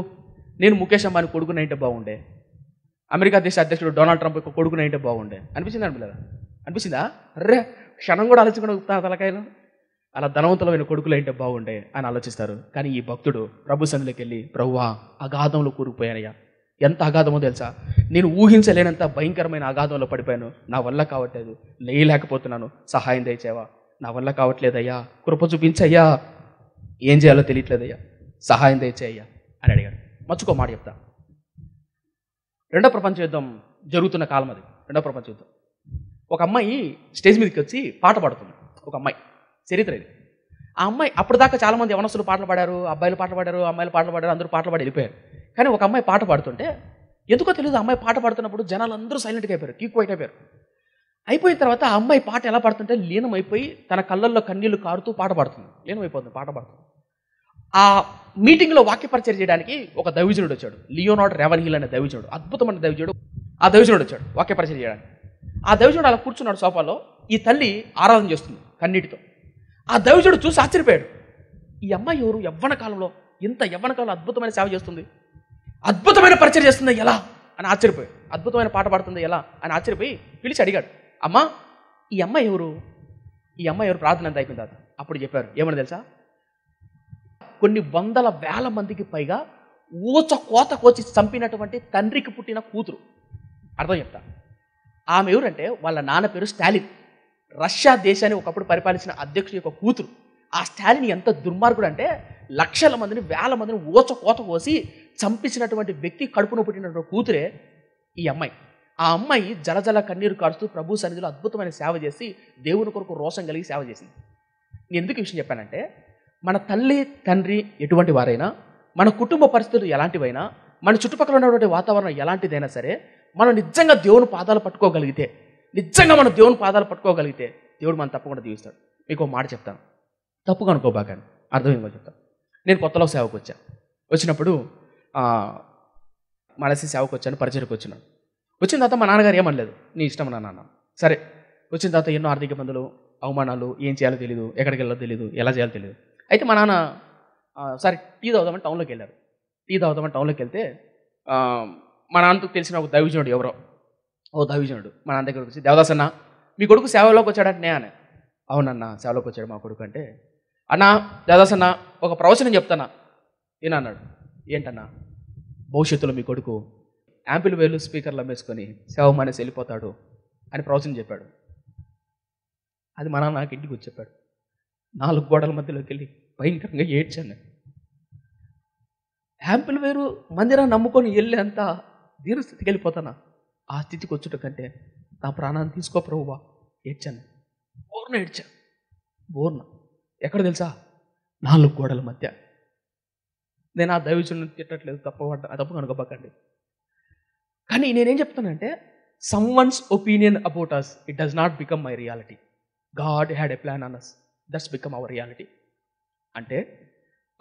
నేను ముఖేష్ అంబానీ కొడుకునైంటే బాగుండే, అమెరికా దేశ అధ్యక్షుడు డొనాల్డ్ ట్రంప్ యొక్క కొడుకునైంటే బాగుండే అనిపించింది అనిపించలేదా? అనిపించిందా? అర్రే క్షణం కూడా ఆలోచించకుండా ఉప్తారు తలకాయలు. అలా ధనవంతులమైన కొడుకులు అయితే బాగుండే అని ఆలోచిస్తారు. కానీ ఈ భక్తుడు ప్రభు సన్నిధిలోకి వెళ్ళి, ప్రభువా అగాధంలో కూరుకుపోయానయ్యా, ఎంత అగాధమో తెలుసా, నేను ఊహించలేనంత భయంకరమైన అగాధంలో పడిపోయాను, నా వల్ల కావట్లేదు, లేయలేకపోతున్నాను, సహాయం దయచేవా, నా వల్ల కావట్లేదయ్యా, కృప చూపించయ్యా, ఏం చేయాలో తెలియట్లేదయ్యా, సహాయం దయచేయ్యా అని అడిగాడు. మర్చుకో మాట చెప్తా. రెండో ప్రపంచ యుద్ధం జరుగుతున్న కాలం అది. రెండో ప్రపంచ యుద్ధం. ఒక అమ్మాయి స్టేజ్ మీదకి వచ్చి పాట పాడుతుంది. ఒక అమ్మాయి, చరిత్ర ఇది. ఆ అమ్మాయి అప్పటిదాకా చాలామంది యవనస్తులు పాటలు పాడారు, అబ్బాయిలు పాటలు పాడారు, అమ్మాయిలు పాటలు పాడారు, అందరూ పాటలు పాడి వెళ్ళిపోయారు. కానీ ఒక అమ్మాయి పాట పాడుతుంటే ఎందుకో తెలియదు, అమ్మాయి పాట పాడుతున్నప్పుడు జనాలు అందరూ సైలెంట్గా అయిపోయారు, కీక్ వైట్ అయిపోయారు. అయిపోయిన తర్వాత ఆ అమ్మాయి పాట ఎలా పాడుతుంటే లీనమైపోయి తన కళ్ళల్లో కన్నీళ్లు కారుతూ పాట పాడుతుంది, లీనమైపోతుంది, పాట పాడుతుంది. ఆ మీటింగ్లో వాక్యపరిచయం చేయడానికి ఒక దైవజనుడు వచ్చాడు, లియోనార్డ్ రెవెన్హిల్ అనే దైవజనుడు, అద్భుతమైన దైవజనుడు. ఆ దైవజనుడు వచ్చాడు వాక్యపరిచయం చేయడానికి. ఆ దైవజనుడు అలా కూర్చున్నాడు సోఫాలో, ఈ తల్లి ఆరాధన చేస్తుంది కన్నీటితో. ఆ దైవజనుడు చూసి ఆశ్చర్యపోయాడు, ఈ అమ్మాయి ఎవరు, యవ్వన కాలంలో ఇంత యవ్వన కాలంలో అద్భుతమైన సేవ చేస్తుంది, అద్భుతమైన పరిచయం చేస్తుంది ఎలా అని ఆశ్చర్యపోయాడు, అద్భుతమైన పాట పాడుతుంది ఎలా అని ఆశ్చర్యపోయి పిలిచి అడిగాడు, అమ్మా ఈ అమ్మాయి ఎవరు, ఈ అమ్మాయి ఎవరు, ప్రార్థన అంత అయిపోయిన తర్వాత. అప్పుడు చెప్పారు ఏమని తెలుసా, కొన్ని వందల వేల మందికి పైగా ఊచ కోత కోచి చంపినటువంటి తండ్రికి పుట్టిన కూతురు. అర్థం చెప్తా. ఆమె ఎవరంటే వాళ్ళ నాన్న పేరు స్టాలిన్, రష్యా దేశాన్ని ఒకప్పుడు పరిపాలించిన అధ్యక్షుడి యొక్క కూతురు. ఆ స్టాలిన్ ఎంత దుర్మార్గుడు అంటే లక్షల మందిని, వేల మందిని ఊచ కోత కోసి చంపించినటువంటి వ్యక్తి కడుపున పుట్టినటువంటి కూతురే ఈ అమ్మాయి. ఆ అమ్మాయి జలజల కన్నీరు కారుస్తూ ప్రభు సన్నిధిలో అద్భుతమైన సేవ చేసి దేవుని కొరకు రోషం కలిగి సేవ చేసింది. నేను ఎందుకు ఈ విషయం చెప్పానంటే, మన తల్లి తండ్రి ఎటువంటి వారైనా, మన కుటుంబ పరిస్థితులు ఎలాంటివైనా, మన చుట్టుపక్కల ఉన్నటువంటి వాతావరణం ఎలాంటిదైనా సరే, మనం నిజంగా దేవుని పాదాలు పట్టుకోగలిగితే, దేవుడు మనం తప్పకుండా దీవిస్తాడు. మీకు ఒక మాట చెప్తాను, తప్పుగా అనుకోబాకండి, అర్థమేమో చెప్తాను. నేను కొత్తలో సేవకు వచ్చినప్పుడు మనసి సేవకు వచ్చాను, పరిచయకు వచ్చిన తర్వాత మా నాన్నగారు ఏమనలేదు, నీ ఇష్టం నాన్న. సరే వచ్చిన తర్వాత ఎన్నో ఆర్థిక ఇబ్బందులు, అవమానాలు, ఏం చేయాలో తెలియదు, ఎక్కడికి వెళ్ళాలో తెలియదు, ఎలా చేయాలో తెలియదు. అయితే మా నాన్న సరే టీ తాగుదామని టౌన్లోకి వెళ్ళారు. టీ తాగుదామని టౌన్లోకి వెళ్తే మా నాన్నకు తెలిసిన ఒక దైవజనుడు ఎవరో, దైవజనుడు మా నాన్న దగ్గరకు వచ్చి, దేవదాస్ అన్న మీ కొడుకు సేవలోకి వచ్చాడంటే అని. అవునన్నా సేవలోకి వచ్చాడు మా కొడుకు అంటే, అన్నా దేవదాస్ అన్న ఒక ప్రవచనం చెప్తానా ఏనన్నాడు. ఏంటన్నా? భవిష్యత్తులో మీ కొడుకు యాంపిల్ వేలు స్పీకర్లు అమ్మేసుకొని సేవ మానేసి వెళ్ళిపోతాడు అని ప్రవచనం చెప్పాడు. అది మా నాన్న నాకు ఇంటికి వచ్చి చెప్పాడు. 4 గోడల మధ్యలోకి వెళ్ళి భయంకరంగా ఏడ్చాను. యాంపిల్ వేరు మందిరాన్ని నమ్ముకొని వెళ్ళేంత దీనస్థితికి వెళ్ళిపోతానా? ఆ స్థితికి వచ్చుట కంటే నా ప్రాణాన్ని తీసుకో ప్రభువా ఏడ్చాను. బోర్న ఏడ్చాను. బోర్న ఎక్కడ తెలుసా? 4 గోడల మధ్య. నేను ఆ దైవజనుని తిట్టట్లేదు, తప్పు కనుకోబకండి. కానీ నేనేం చెప్తానంటే, someone's opinion about us it does not become my reality. God had a plan on us, that's become our reality. అంటే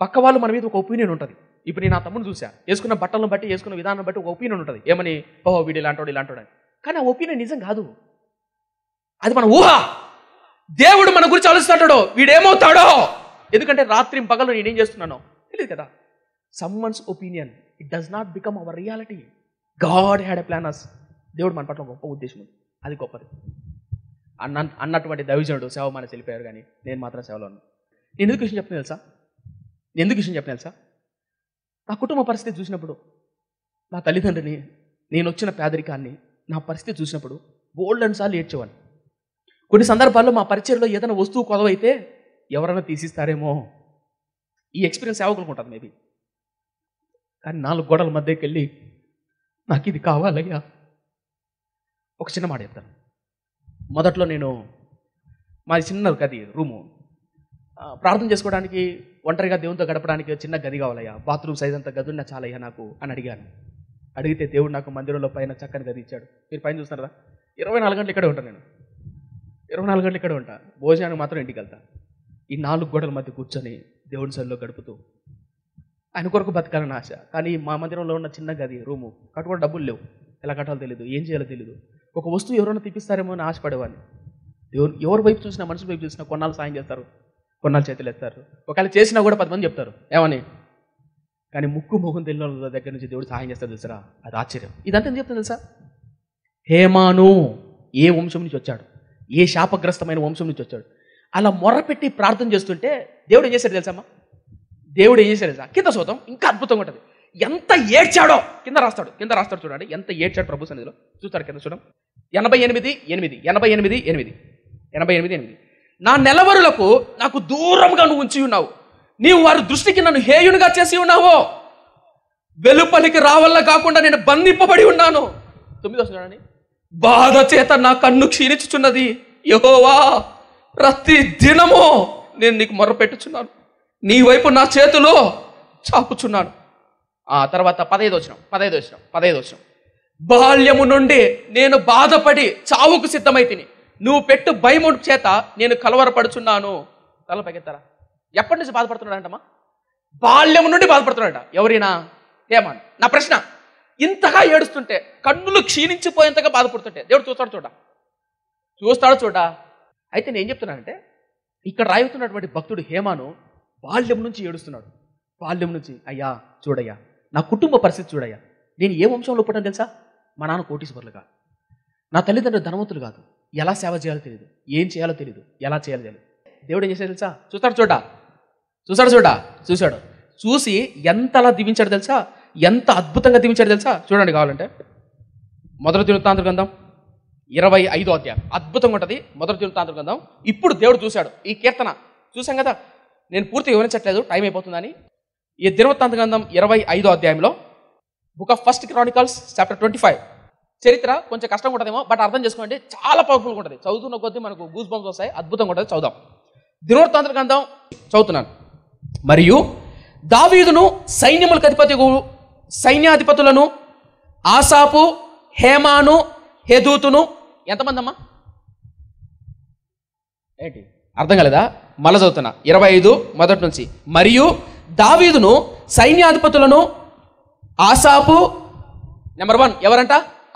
పక్క వాళ్ళు మన మీద ఒక ఒపీనియన్ ఉంటుంది. ఇప్పుడు నేను నా తమ్ముని చూసా, వేసుకున్న బట్టలను బట్టి, వేసుకున్న విధానం బట్టి ఒక ఒపీనియన్ ఉంటుంది. ఏమని? ఓహో వీడు ఇలాంటోడు ఇలాంటోడు అని. కానీ ఆ ఒపీనియన్ నిజం కాదు, అది మన ఊహ. దేవుడు మన గురించి ఆలోచిస్తాడో, వీడేమవుతాడో. ఎందుకంటే రాత్రి పగలు నేనేం చేస్తున్నానో తెలియదు కదా. Someone's opinion it does not become our reality. God had a plan us. దేవుడు మన పట్ల గొప్ప ఉద్దేశం ఉంది, అది గొప్పది. అన్నటువంటి దైవజనుడు సేవ మానేసి వెళ్ళిపోయారు, కానీ నేను మాత్రం సేవలో ఉన్నాను. నేను ఎందుకు విషయం చెప్పిన తెలుసా? నా కుటుంబ పరిస్థితి చూసినప్పుడు, నా తల్లిదండ్రిని, నేను వచ్చిన పేదరికాన్ని, నా పరిస్థితి చూసినప్పుడు బోల్డెన్ సార్లు ఏడ్చేవాడిని. కొన్ని సందర్భాల్లో మా పరిచయంలో ఏదైనా వస్తువు కొదవైతే ఎవరైనా తీసిస్తారేమో, ఈ ఎక్స్పీరియన్స్ సేవకులకు ఉంటుంది మేబీ. కానీ 4 గోడల మధ్యకి వెళ్ళి నాకు ఇది కావాలయ్యా. ఒక చిన్న మాట చెప్తాను. మొదట్లో నేను మాది చిన్న గది, రూము, ప్రార్థన చేసుకోవడానికి, ఒంటరిగా దేవునితో గడపడానికి చిన్న గది కావాలయ్యా, బాత్రూమ్ సైజ్ అంత గది ఉన్నా చాలయ్యా నాకు అని అడిగాను. అడిగితే దేవుడు నాకు మందిరంలో పైన చక్కని గది ఇచ్చాడు. మీరు పైన చూస్తున్నారా? 24 గంటలు ఇక్కడే ఉంటాను నేను. 24 గంటలు ఇక్కడే ఉంటా. భోజనానికి మాత్రం ఇంటికి వెళ్తా. ఈ 4 గోడల మధ్య కూర్చొని దేవుని సన్నిధిలో గడుపుతూ ఆయన కొరకు బతకాలని ఆశ. కానీ మా మందిరంలో ఉన్న చిన్న గది, రూము కట్టుకోవడం డబ్బులు లేవు, ఎలా కట్టాలో తెలియదు, ఏం చేయాలో తెలియదు. ఒక వస్తువు ఎవరైనా తీపిస్తారేమో అని ఆశపడేవాడిని. దేవుడు ఎవరి వైపు చూసినా, మనుషుల వైపు చూసినా కొన్నాళ్ళు సాయం చేస్తారు, కొన్నాళ్ళు చేతులు ఎత్తారు. ఒకవేళ చేసినా కూడా 10 మంది చెప్తారు ఏమని. కానీ ముక్కు మొహం తెలియని వాళ్ళ దగ్గర నుంచి దేవుడు సహాయం చేస్తారు తెలుసా, అది ఆశ్చర్యం. ఇదంతా ఏం చెప్తాను తెలుసా? హేమాను ఏ వంశం నుంచి వచ్చాడు, ఏ శాపగ్రస్తమైన వంశం నుంచి వచ్చాడు. అలా మొర్రపెట్టి ప్రార్థన చేస్తుంటే దేవుడు ఏం చేశాడు తెలుసమ్మా? దేవుడు ఏం చేశాడు తెలుసా? కింద చూద్దాం, ఇంకా అద్భుతంగా ఉంటుంది. ఎంత ఏడ్చాడో కింద రాస్తాడు చూడండి. ఎంత ఏడ్చాడు ప్రభు సన్నిధిలో చూస్తాడు. కింద చూడం 88:8 నా నెలవరులకు నాకు దూరంగా నువ్వు ఉంచి ఉన్నావు, నీవు వారి దృష్టికి నన్ను హేయునిగా చేసి ఉన్నావు, వెలుపలికి రావల్ల కాకుండా నేను బంధింపబడి ఉన్నాను. 9 చూడండి. బాధ చేత నా కన్ను క్షీణించుచున్నది, యెహోవా ప్రతి దినము నేను నీకు మొర్రపెట్టుచున్నాను, నీ వైపు నా చేతిలో చాపుచున్నాను. తర్వాత 15 వచనం. బాల్యము నుండి నేను బాధపడి చావుకు సిద్ధమై తిని, నువ్వు పెట్టు భయము చేత నేను కలవరపడుచున్నాను. తల పైకెత్తారా? ఎప్పటి నుంచి బాధపడుతున్నాడంటమ్మా? బాల్యము నుండి బాధపడుతున్నాడంట. ఎవరైనా? హేమాను. నా ప్రశ్న, ఇంతగా ఏడుస్తుంటే, కన్నులు క్షీణించిపోయేంతగా బాధపడుతుంటే దేవుడు చూస్తాడు చూడా. అయితే నేను ఏం చెప్తున్నానంటే, ఇక్కడ రాయుతున్నటువంటి భక్తుడు హేమాను బాల్యం నుంచి ఏడుస్తున్నాడు. బాల్యం నుంచి, అయ్యా చూడయ్యా, నా కుటుంబ పరిస్థితి చూడయ్యా, నేను ఏ వంశంలో పుట్టాను తెలుసా? మా నాన్న కోటీశ్వరులు కాదు, నా తల్లిదండ్రులు ధనవంతులు కాదు, ఎలా సేవ చేయాలో తెలియదు, ఏం చేయాలో తెలియదు, ఎలా చేయాలో తెలియదు. దేవుడు ఏం చేశాడు తెలుసా? చూశాడు. చూసి ఎంతలా దీవించాడు తెలుసా? ఎంత అద్భుతంగా దీవించాడు తెలుసా? చూడండి కావాలంటే. 1 దినవృత్తాంత గ్రంథం 25వ అధ్యాయం అద్భుతంగా ఉంటుంది. 1 దినవృత్తాంత గ్రంథం. ఇప్పుడు దేవుడు చూశాడు. ఈ కీర్తన చూసాం కదా, నేను పూర్తిగా వివరించట్లేదు, టైం అయిపోతుందని. ఈ దినవృత్తాంత గ్రంథం 25వ అధ్యాయంలో బుక్ ఆఫ్ 1 Chronicles చాప్టర్ 25. చరిత్ర కొంచెం కష్టంగా ఉంటుందేమో, బట్ అర్థం చేసుకోండి, చాలా పవర్ఫుల్గా ఉంటుంది. చదువుతున్న కొద్దీ మనకు గూస్ బంప్స్ వస్తాయి, అద్భుతంగా ఉంటుంది. చదువుదాం. దినవృత్తాంత గ్రంథం చదువుతున్నాను. మరియు దావీదును సైన్యాధిపతులను ఆసాపు, హేమాను, హెదూతును, ఎంతమంది అమ్మా? ఏంటి అర్థం కాలేదా? మళ్ళా చదువుతున్నా. 25 మొదటి నుంచి. మరియు దావీదును సైన్యాధిపతులను ఆసాపు నెంబర్ 1 ఎవరంట?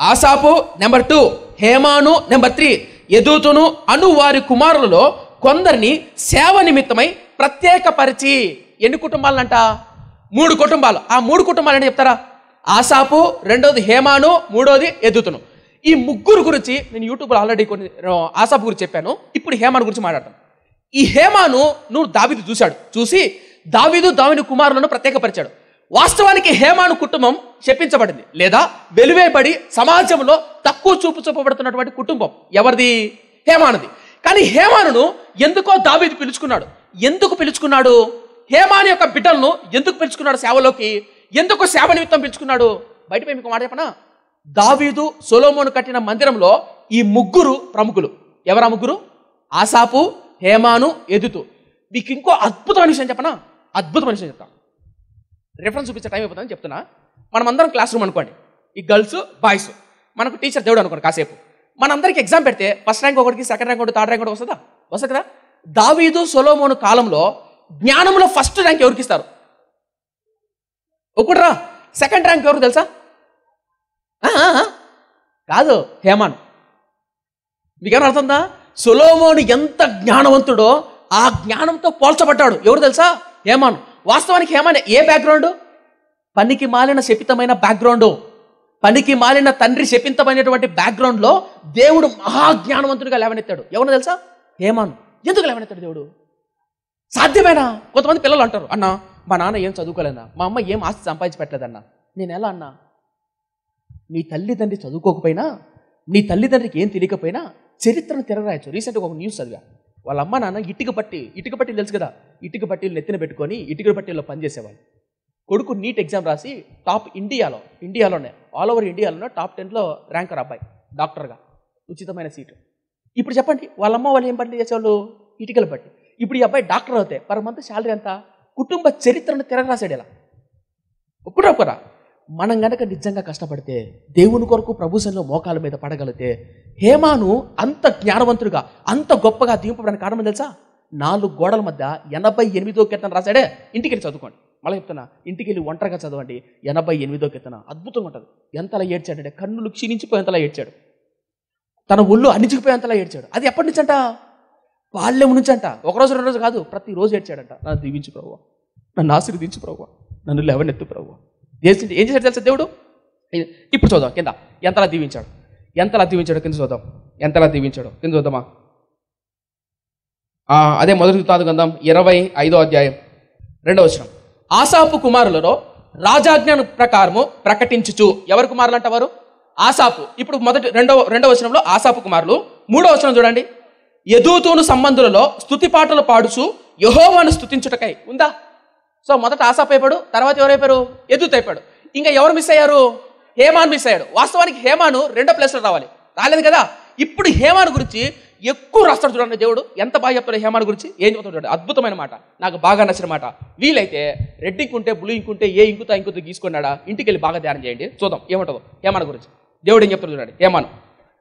ఆసాపు నెంబర్ 2, హేమాను నెంబర్ 3, యెదూతును అను వారి కుమారులలో కొందరిని సేవ నిమిత్తమై ప్రత్యేకపరిచి. ఎన్ని కుటుంబాలంట? 3 కుటుంబాలు. ఆ 3 కుటుంబాలు అంటే చెప్తారా? ఆసాపు, రెండోది హేమాను, మూడోది యెదూతును. ఈ ముగ్గురు గురించి నేను యూట్యూబ్లో ఆల్రెడీ కొన్ని ఆసాపు గురించి చెప్పాను. ఇప్పుడు హేమాను గురించి మాట్లాడతాను. ఈ హేమాను దావీదు చూశాడు. చూసి దావీదు కుమారులను ప్రత్యేకపరిచాడు. వాస్తవానికి హేమాను కుటుంబం శపించబడింది, లేదా వెలువేయబడి సమాజంలో తక్కువ చూపబడుతున్నటువంటి కుటుంబం ఎవరిది? హేమానుది. కానీ హేమానును ఎందుకో దావీదు పిలుచుకున్నాడు. ఎందుకు పిలుచుకున్నాడు? హేమాను యొక్క బిడ్డలను ఎందుకు పిలుచుకున్నాడు సేవలోకి? ఎందుకు సేవ నిమిత్తం పిలుచుకున్నాడు? బయటపై మీకు మాట చెప్పనా? దావీదు సొలొమోను కట్టిన మందిరంలో ఈ ముగ్గురు ప్రముఖులు. ఎవరా ముగ్గురు? ఆసాపు, హేమాను, యెదూతు. మీకు ఇంకో అద్భుతమైన విషయం చెప్పనా? అద్భుతమైన విషయం చెప్తాను. రిఫరెన్స్ చూపించే టైం అయిపోతుందని చెప్తున్నా. మనం అందరం క్లాస్ రూమ్ అనుకోండి, ఈ గర్ల్స్ బాయ్స్, మనకు టీచర్ దేవుడు అనుకోండి. కాసేపు మనందరికి ఎగ్జామ్ పెడితే ఫస్ట్ ర్యాంక్ ఒకటికి, సెకండ్ ర్యాంక్ ఒకటి, థర్డ్ ర్యాంక్ ఒకటి వస్తుందా? వస్తుంది కదా. దావీదు సొలొమోను కాలంలో జ్ఞానంలో ఫస్ట్ ర్యాంక్ ఎవరికి ఇస్తారు? ఒకటిరా. సెకండ్ ర్యాంక్ ఎవరికి తెలుసా? కాదు, హేమాను. మీకేమైనా అర్థందా? సొలొమోను ఎంత జ్ఞానవంతుడో ఆ జ్ఞానంతో పోల్చబడ్డాడు. ఎవరు తెలుసా? హేమాను. వాస్తవానికి హేమాను ఏ బ్యాక్గ్రౌండ్? పనికి మాలిన శపితమైన బ్యాక్గ్రౌండ్. పనికి మాలిన తండ్రి శపింతమైనటువంటి బ్యాక్గ్రౌండ్లో దేవుడు మహాజ్ఞానవంతుడిగా లేవనెత్తాడు. ఎవరు తెలుసా? హేమాను. ఎందుకు లేవనెత్తాడు దేవుడు? సాధ్యమేనా? కొంతమంది పిల్లలు అంటారు, అన్నా మా నాన్న ఏం చదువుకోలేదన్నా, మా అమ్మ ఏం ఆస్తి సంపాదించి పెట్టలేదన్నా. నేను ఎలా అన్నా? నీ తల్లిదండ్రి చదువుకోకపోయినా, నీ తల్లిదండ్రికి ఏం తెలియకపోయినా చరిత్రను తిరగరాయచ్చు. రీసెంట్గా ఒక న్యూస్ చదివా. వాళ్ళ అమ్మ నాన్న ఇటుక పట్టీలు తెలుసు కదా, ఇటుక పట్టీలు నెత్తిన పెట్టుకొని ఇటుక పట్టీల్లో పనిచేసేవాళ్ళు. కొడుకు నీట్ ఎగ్జామ్ రాసి టాప్ ఇండియాలోనే ఆల్ ఓవర్ ఇండియాలోనే టాప్ 10లో ర్యాంకర్ అబ్బాయి, డాక్టర్గా, ఉచితమైన సీటు. ఇప్పుడు చెప్పండి, వాళ్ళమ్మ వాళ్ళు ఏం పని చేసేవాళ్ళు? ఇటుకలు పట్టి. ఇప్పుడు ఈ అబ్బాయి డాక్టర్ అవుతే పర్ మంత్ శాలరీ ఎంత? కుటుంబ చరిత్రను తిరగరాశాడు. ఇలా ఒక్కరా మనం గనక నిజంగా కష్టపడితే, దేవుని కొరకు ప్రభుసంలో మోకాల మీద పడగలిగితే, హేమాను అంత జ్ఞానవంతుడిగా, అంత గొప్పగా దీంపడానికి కారణం తెలుసా? 4 గోడల మధ్య 88వ కీర్తన రాశాడే. ఇంటికి వెళ్ళి చదువుకోండి. మళ్ళీ చెప్తున్నా, ఇంటికి వెళ్ళి ఒంటరిగా చదవండి. 88వ కీర్తన అద్భుతంగా ఉంటుంది. ఎంతలా ఏడ్చాడంటే కన్నులు క్షీణించిపోయేంతలా ఏడ్చాడు. తన ఒళ్ళు అణిచిపోయేంతలా ఏడ్చాడు. అది ఎప్పటి నుంచి అంట? బాల్యం నుంచి అంట. ఒకరోజు 2 రోజు కాదు, ప్రతిరోజు ఏడ్చాడంట. నన్ను దీవించు ప్రభువా, నన్ను ఆశీర్వదించు ప్రభువా, నన్ను లేవనెత్తు ప్రభువా. ఏం చేశాడు తెలుసా దేవుడు? ఇప్పుడు చూద్దాం కింద ఎంతలా దీవించాడు కింద చూద్దాం. ఎంతలా దీవించాడు కింద చూద్దామా? అదే మొదటి వృత్తాంత గ్రంథం 25వ అధ్యాయం 2వ వచనం. ఆసాపు కుమారులలో రాజాజ్ఞను ప్రకారము ప్రకటించుచు. ఎవరి కుమారులు అంట వారు? ఆసాపు. ఇప్పుడు రెండవ వచనంలో ఆసాపు కుమారులు. 3వ వచనం చూడండి. యెదూతును సంబంధులలో స్తుతి పాటలు పాడుచు యెహోవాను స్తుతించుటకై. ఉందా? సో మొదట ఆసాపు అయిపోయాడు, తర్వాత ఎవరైపోయారు? యెదూతు అయిపోయాడు. ఇంకా ఎవరు మిస్ అయ్యారు? హేమాను మిస్ అయ్యాడు. వాస్తవానికి హేమాను 2వ ప్లేస్లో రాలేదు కదా. ఇప్పుడు హేమాను గురించి ఎక్కువ రాస్తాడు చూడండి దేవుడు. ఎంత బాగా చెప్తాడు హేమాను గురించి. ఏం చెప్తాడు చూడండి, అద్భుతమైన మాట, నాకు బాగా నచ్చిన మాట. వీలైతే రెడ్ ఇంక్ ఉంటే, బ్లూ ఇంక్ ఉంటే, ఏ ఇంకుతో గీసుకున్నాడా ఇంటికి వెళ్ళి బాగా ధ్యానం చేయండి. చూద్దాం ఏమంటుందో హేమాను గురించి. దేవుడు ఏం చెప్తాడు చూడండి. హేమాను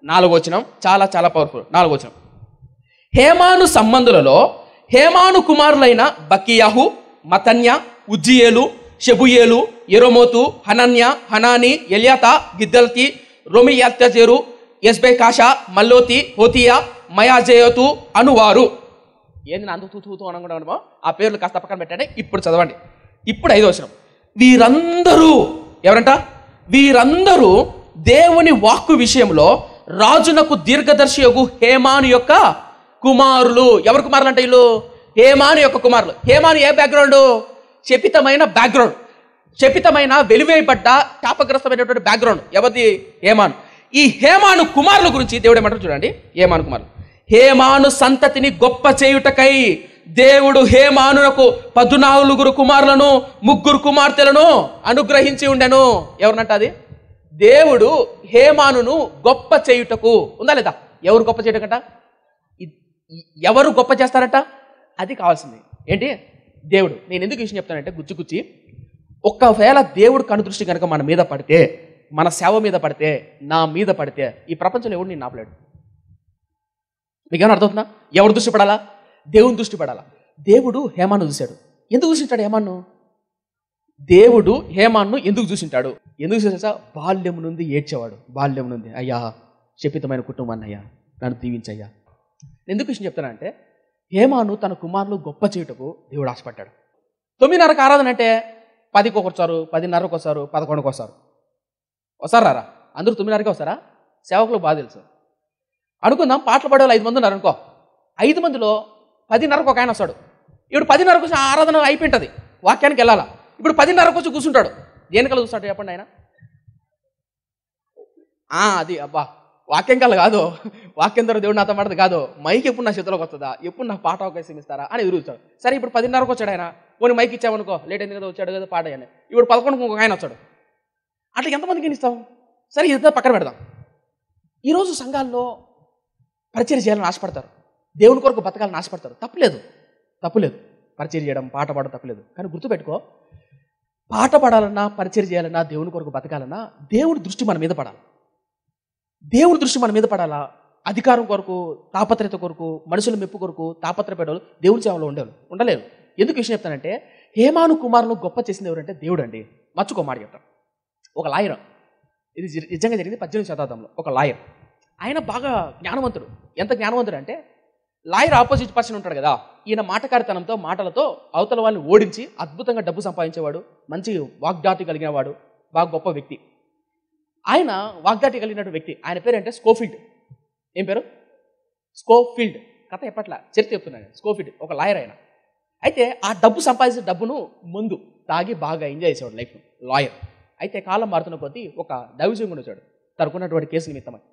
4వ వచనం చాలా చాలా పవర్ఫుల్. 4వ వచనం. హేమాను సంబంధులలో హేమాను కుమారులైన బకియాహు, మతన్య, ఉజ్జియేలు, షెబుయేలు, యెరోమోతు, హనన్య, హనాని, ఎల్యాతా, గిద్దల్తి, రోమియాల్తజేరు, ఎస్బెకాషా, మల్లోతి, హోతియా, మయాజేయతు అనువారు. ఏంది నా అందుకు తూతూ అనకుండా ఆ పేర్లు కాస్త పక్కన పెట్టండి. ఇప్పుడు చదవండి. ఇప్పుడు 5వ వచనం. వీరందరూ ఎవరంట? వీరందరూ దేవుని వాక్కు విషయంలో రాజునకు దీర్ఘదర్శియగు హేమాను యొక్క కుమారులు. ఎవరి కుమారులు అంటే వీళ్ళు? హేమాను యొక్క కుమారులు. హేమాను ఏ బ్యాక్గ్రౌండ్? శపితమైన బ్యాక్గ్రౌండ్, శపితమైన వెలివేయబడ్డ శాపగ్రస్తమైనటువంటి బ్యాక్గ్రౌండ్. ఎవరిది? హేమాను. ఈ హేమాను కుమారుల గురించి దేవుడు ఏమంటారు చూడండి. హేమాను కుమారులు. హేమాను సంతతిని గొప్ప చేయుటకై దేవుడు హేమానునకు 14 కుమారులను 3 కుమార్తెలను అనుగ్రహించి ఉండెను. ఎవరినంట అది? దేవుడు హేమానును గొప్ప చేయుటకు. ఉందా లేదా? ఎవరు గొప్ప చేయుటకంట? ఎవరు గొప్ప చేస్తారట? అది కావాల్సింది ఏంటి? దేవుడు. నేను ఎందుకు ఈ విషయం చెప్తానంటే, గుచ్చి ఒకవేళ దేవుడు కనుదృష్టి కనుక మన మీద పడితే, మన సేవ మీద పడితే, నా మీద పడితే, ఈ ప్రపంచంలో ఎవడు నేను ఆపలేడు. మీకేమైనా అర్థమవుతుందా? ఎవరు దృష్టి పడాలా? దేవుని దృష్టి పడాలా. దేవుడు హేమాను చూశాడు. ఎందుకు చూసింటాడు హేమాను? దేవుడు హేమాను ఎందుకు చూసింటాడు? ఎందుకు చూసా? బాల్యం నుండి ఏడ్చేవాడు. బాల్యం నుండి, అయ్యా శపితమైన కుటుంబాన్ని, అయ్యా నన్ను దీవించయ్యా. ఎందుకు విషయం చెప్తానంటే, హేమాను తన కుమారులు గొప్ప చేయుటకు దేవుడు ఆశపడ్డాడు. 9:30కి ఆరాధన అంటే 10కి ఒకసారు, 10:30కి వస్తారు, 11కి వస్తారు. వస్తారా? అందరూ 9:30కే వస్తారా? సేవకులు బాగా తెలుసు. అనుకుందాం, పాటలు పాడేవాళ్ళు 5 మంది ఉన్నారు అనుకో. 5 మందిలో 10:30కి ఒక ఆయన వస్తాడు. ఇప్పుడు 10:30కి వచ్చి ఆరాధన అయిపోయింటుంది, వాక్యానికి వెళ్ళాలా. ఇప్పుడు 10:30కి వచ్చి కూర్చుంటాడు. దేనికల్లా చూస్తాడు చెప్పండి ఆయన? అది అబ్బా వాక్యం కల్లా కాదు, వాక్యం ద్వారా దేవుడు నాతో మాటది కాదు, మైక్ ఎప్పుడు నా చేతిలోకి వస్తుందా, ఎప్పుడు నాకు పాట అవకాశం ఇస్తారా అని ఎదురుస్తాడు. సరే ఇప్పుడు 10:30కి వచ్చాడు ఆయన, పోనీ మైక్ ఇచ్చామనుకో, లేట్ అయింది కదా, వచ్చాడు కదా పాట అని. ఇప్పుడు 11కి ఇంకొక ఆయన వచ్చాడు. అట్లా ఎంతమందికి ఇస్తాం? సరే ఇదంతా పక్కన పెడదాం. ఈరోజు సంఘాల్లో పరిచర్య చేయాలని ఆశపడతారు, దేవుని కొరకు బతకాలని ఆశపడతారు. తప్పులేదు, పరిచర్య చేయడం, పాట పాడడం తప్పులేదు. కానీ గుర్తుపెట్టుకో, పాట పాడాలన్నా, పరిచర్య చేయాలన్నా, దేవుని కొరకు బతకాలన్నా దేవుడి దృష్టి మన మీద పడాలి. దేవుడి దృష్టి మన మీద పడాలా. అధికారం కొరకు, తాపత్రత కొరకు, మనుషుల మెప్పు కొరకు తాపత్రపడేవాళ్ళు దేవుడి సేవలో ఉండలేరు. ఎందుకు విషయం చెప్తానంటే, హేమాను కుమారులను గొప్ప చేసింది ఎవరంటే దేవుడు అండి. మర్చుకో మాట చెప్తాను. ఒక లాయర్, ఇది నిజంగా జరిగింది 18వ శతాబ్దంలో. ఒక లాయర్, ఆయన బాగా జ్ఞానవంతుడు. ఎంత జ్ఞానవంతుడు అంటే, లాయర్ ఆపోజిట్ పర్సన్ ఉంటాడు కదా, ఈయన మాటకారితనంతో, మాటలతో అవతల వాళ్ళని ఓడించి అద్భుతంగా డబ్బు సంపాదించేవాడు, మంచి వాగ్దాటి కలిగిన వాడు, బాగా గొప్ప వ్యక్తి. ఆయన వాగ్దాటి కలిగిన వ్యక్తి. ఆయన పేరు అంటే స్కోఫీల్డ్. ఏం పేరు? స్కోఫీల్డ్. కథ ఎప్పట్లా చరిత్ర చెప్తున్నాను. స్కోఫీల్డ్ ఒక లాయర్ ఆయన. అయితే ఆ డబ్బు సంపాదించిన డబ్బును ముందు తాగి బాగా ఎంజాయ్ చేసేవాడు లైఫ్ లాయర్. అయితే కాలం మారుతున్న కొద్దీ ఒక దైవజనుడు వచ్చాడు, తనకున్నటువంటి కేసు నిమిత్తమని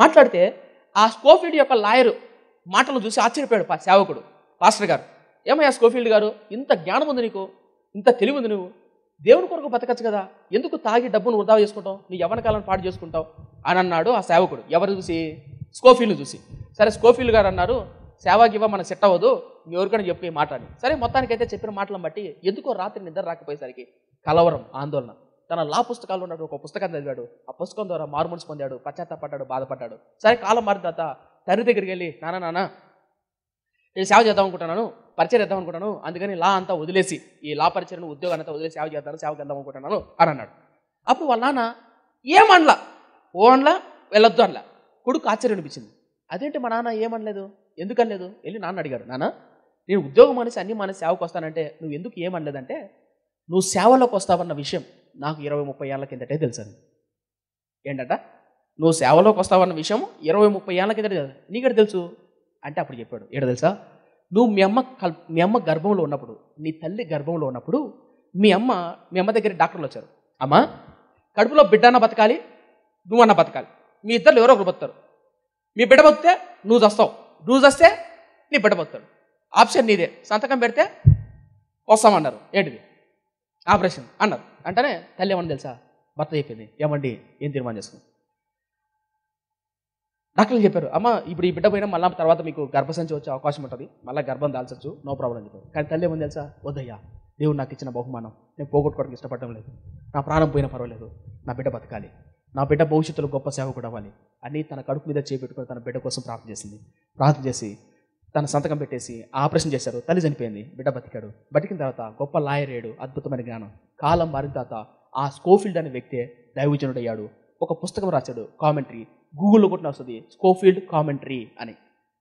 మాట్లాడితే ఆ స్కోఫీల్డ్ యొక్క లాయర్ మాటలు చూసి ఆశ్చర్యపోయాడు సేవకుడు, పాస్టర్ గారు. ఏమయ్యా స్కోఫీల్డ్ గారు, ఇంత జ్ఞానం ఉంది నీకు, ఇంత తెలివి ఉంది, నువ్వు దేవుని కొరకు బతకచ్చు కదా, ఎందుకు తాగి డబ్బును వృధా చేసుకుంటావు, నీ యవ్వన కాలం పాడు చేసుకుంటావు అని అన్నాడు ఆ సేవకుడు. ఎవరు చూసి? స్కోఫీల్డ్ చూసి. సరే స్కోఫీల్డ్ గారు అన్నారు, సేవకివ్వ మనకు సెట్ అవ్వదు, మీ ఎవరికైనా చెప్పి మాట్లాడి. సరే మొత్తానికైతే చెప్పిన మాటలను బట్టి ఎందుకో రాత్రి నిద్ర రాకపోయేసరికి కలవరం, ఆందోళన. తన లా పుస్తకాల్లో ఉన్నట్టు ఒక పుస్తకం చదివాడు. ఆ పుస్తకం ద్వారా మారుమనసు పొందాడు, పశ్చాత్తాపడ్డాడు, బాధపడ్డాడు. సరే కాలం మారిన తర్వాత తండ్రి దగ్గరికి వెళ్ళి, నాన్న నేను సేవ చేద్దాం అనుకుంటున్నాను, పరిచయం చేద్దాం అనుకుంటాను, అందుకని లా అంతా వదిలేసి, ఈ లా పరిచయం ఉద్యోగాన్ని అంతా వదిలేసి సేవకి వెళ్దాం అనుకుంటున్నాను అని అన్నాడు. అప్పుడు వాళ్ళ నాన్న ఏమనలా, ఓన్లా వెళ్ళొద్దు అనలా. కొడుకు ఆశ్చర్యం అనిపించింది. అదేంటి మా నాన్న ఏమనలేదు, ఎందుకనలేదు? వెళ్ళి నాన్న అడిగాడు, నాన్న నేను ఉద్యోగం మానేసి అన్ని మానేసి సేవకు వస్తానంటే నువ్వు ఎందుకు ఏమనలేదంటే, నువ్వు సేవలోకి వస్తావన్న విషయం నాకు 20-30 ఏళ్ల కిందటే తెలుసు. ఏంటంట? నువ్వు సేవలోకి వస్తావన్న విషయం 20-30 ఏళ్ల కిందటే నీకడ తెలుసు అంటే అప్పుడు చెప్పాడు, ఏడ తెలుసా, నువ్వు మీ అమ్మ గర్భంలో ఉన్నప్పుడు, నీ తల్లి గర్భంలో ఉన్నప్పుడు మీ అమ్మ దగ్గర డాక్టర్లు వచ్చారు. అమ్మ కడుపులో బిడ్డన్న బతకాలి, నువ్వన్న బతకాలి, మీ ఇద్దరు ఎవరో ఒకరు బతుకుతారు. మీ బిడ్డ బతికితే నువ్వు చస్తావు, నువ్వు చస్తే నీ బిడ్డ బతుకుతాడు, ఆప్షన్ నీదే, సంతకం పెడితే వస్తామన్నారు. ఏంటిది? ఆపరేషన్ అన్నారు. అంటేనే తల్లి ఏమన్నా తెలుసా, భర్త చెప్పింది, ఏమండి ఏం తీర్మానం చేసుకుని. డాక్టర్లు చెప్పారు, అమ్మ ఇప్పుడు ఈ బిడ్డ పోయినా మళ్ళీ తర్వాత మీకు గర్భసంచి వచ్చే అవకాశం ఉంటుంది, మళ్ళీ గర్భం దాల్చచ్చు, నో ప్రాబ్లం అని చెప్పారు. కానీ తల్లి ఏమని తెలుసా, వద్దయ్యా, దేవుడు నాకు ఇచ్చిన బహుమానం నేను పోగొట్టుకోవడానికి ఇష్టపడడం లేదు, నా ప్రాణం పోయినా పర్వాలేదు, నా బిడ్డ బతకాలి, నా బిడ్డ భవిష్యత్తులో గొప్ప సేవకుడు అవ్వాలి అని తన కడుపు మీద చేపెట్టుకుని తన బిడ్డ కోసం ప్రార్థన చేసి తన సంతకం పెట్టేసి ఆపరేషన్ చేశారు. తల్లి చనిపోయింది, బిడ్డ బతికాడు. బతికిన తర్వాత గొప్ప లాయర్ అయ్యాడు, అద్భుతమైన జ్ఞానం. కాలం మారిన తర్వాత ఆ స్కోఫీల్డ్ అనే వ్యక్తే దైవజనుడు అయ్యాడు. ఒక పుస్తకం రాశాడు, కామెంటరీ, గూగుల్లో కొట్టిన వస్తుంది, స్కోఫీల్డ్ కామెంటరీ అని.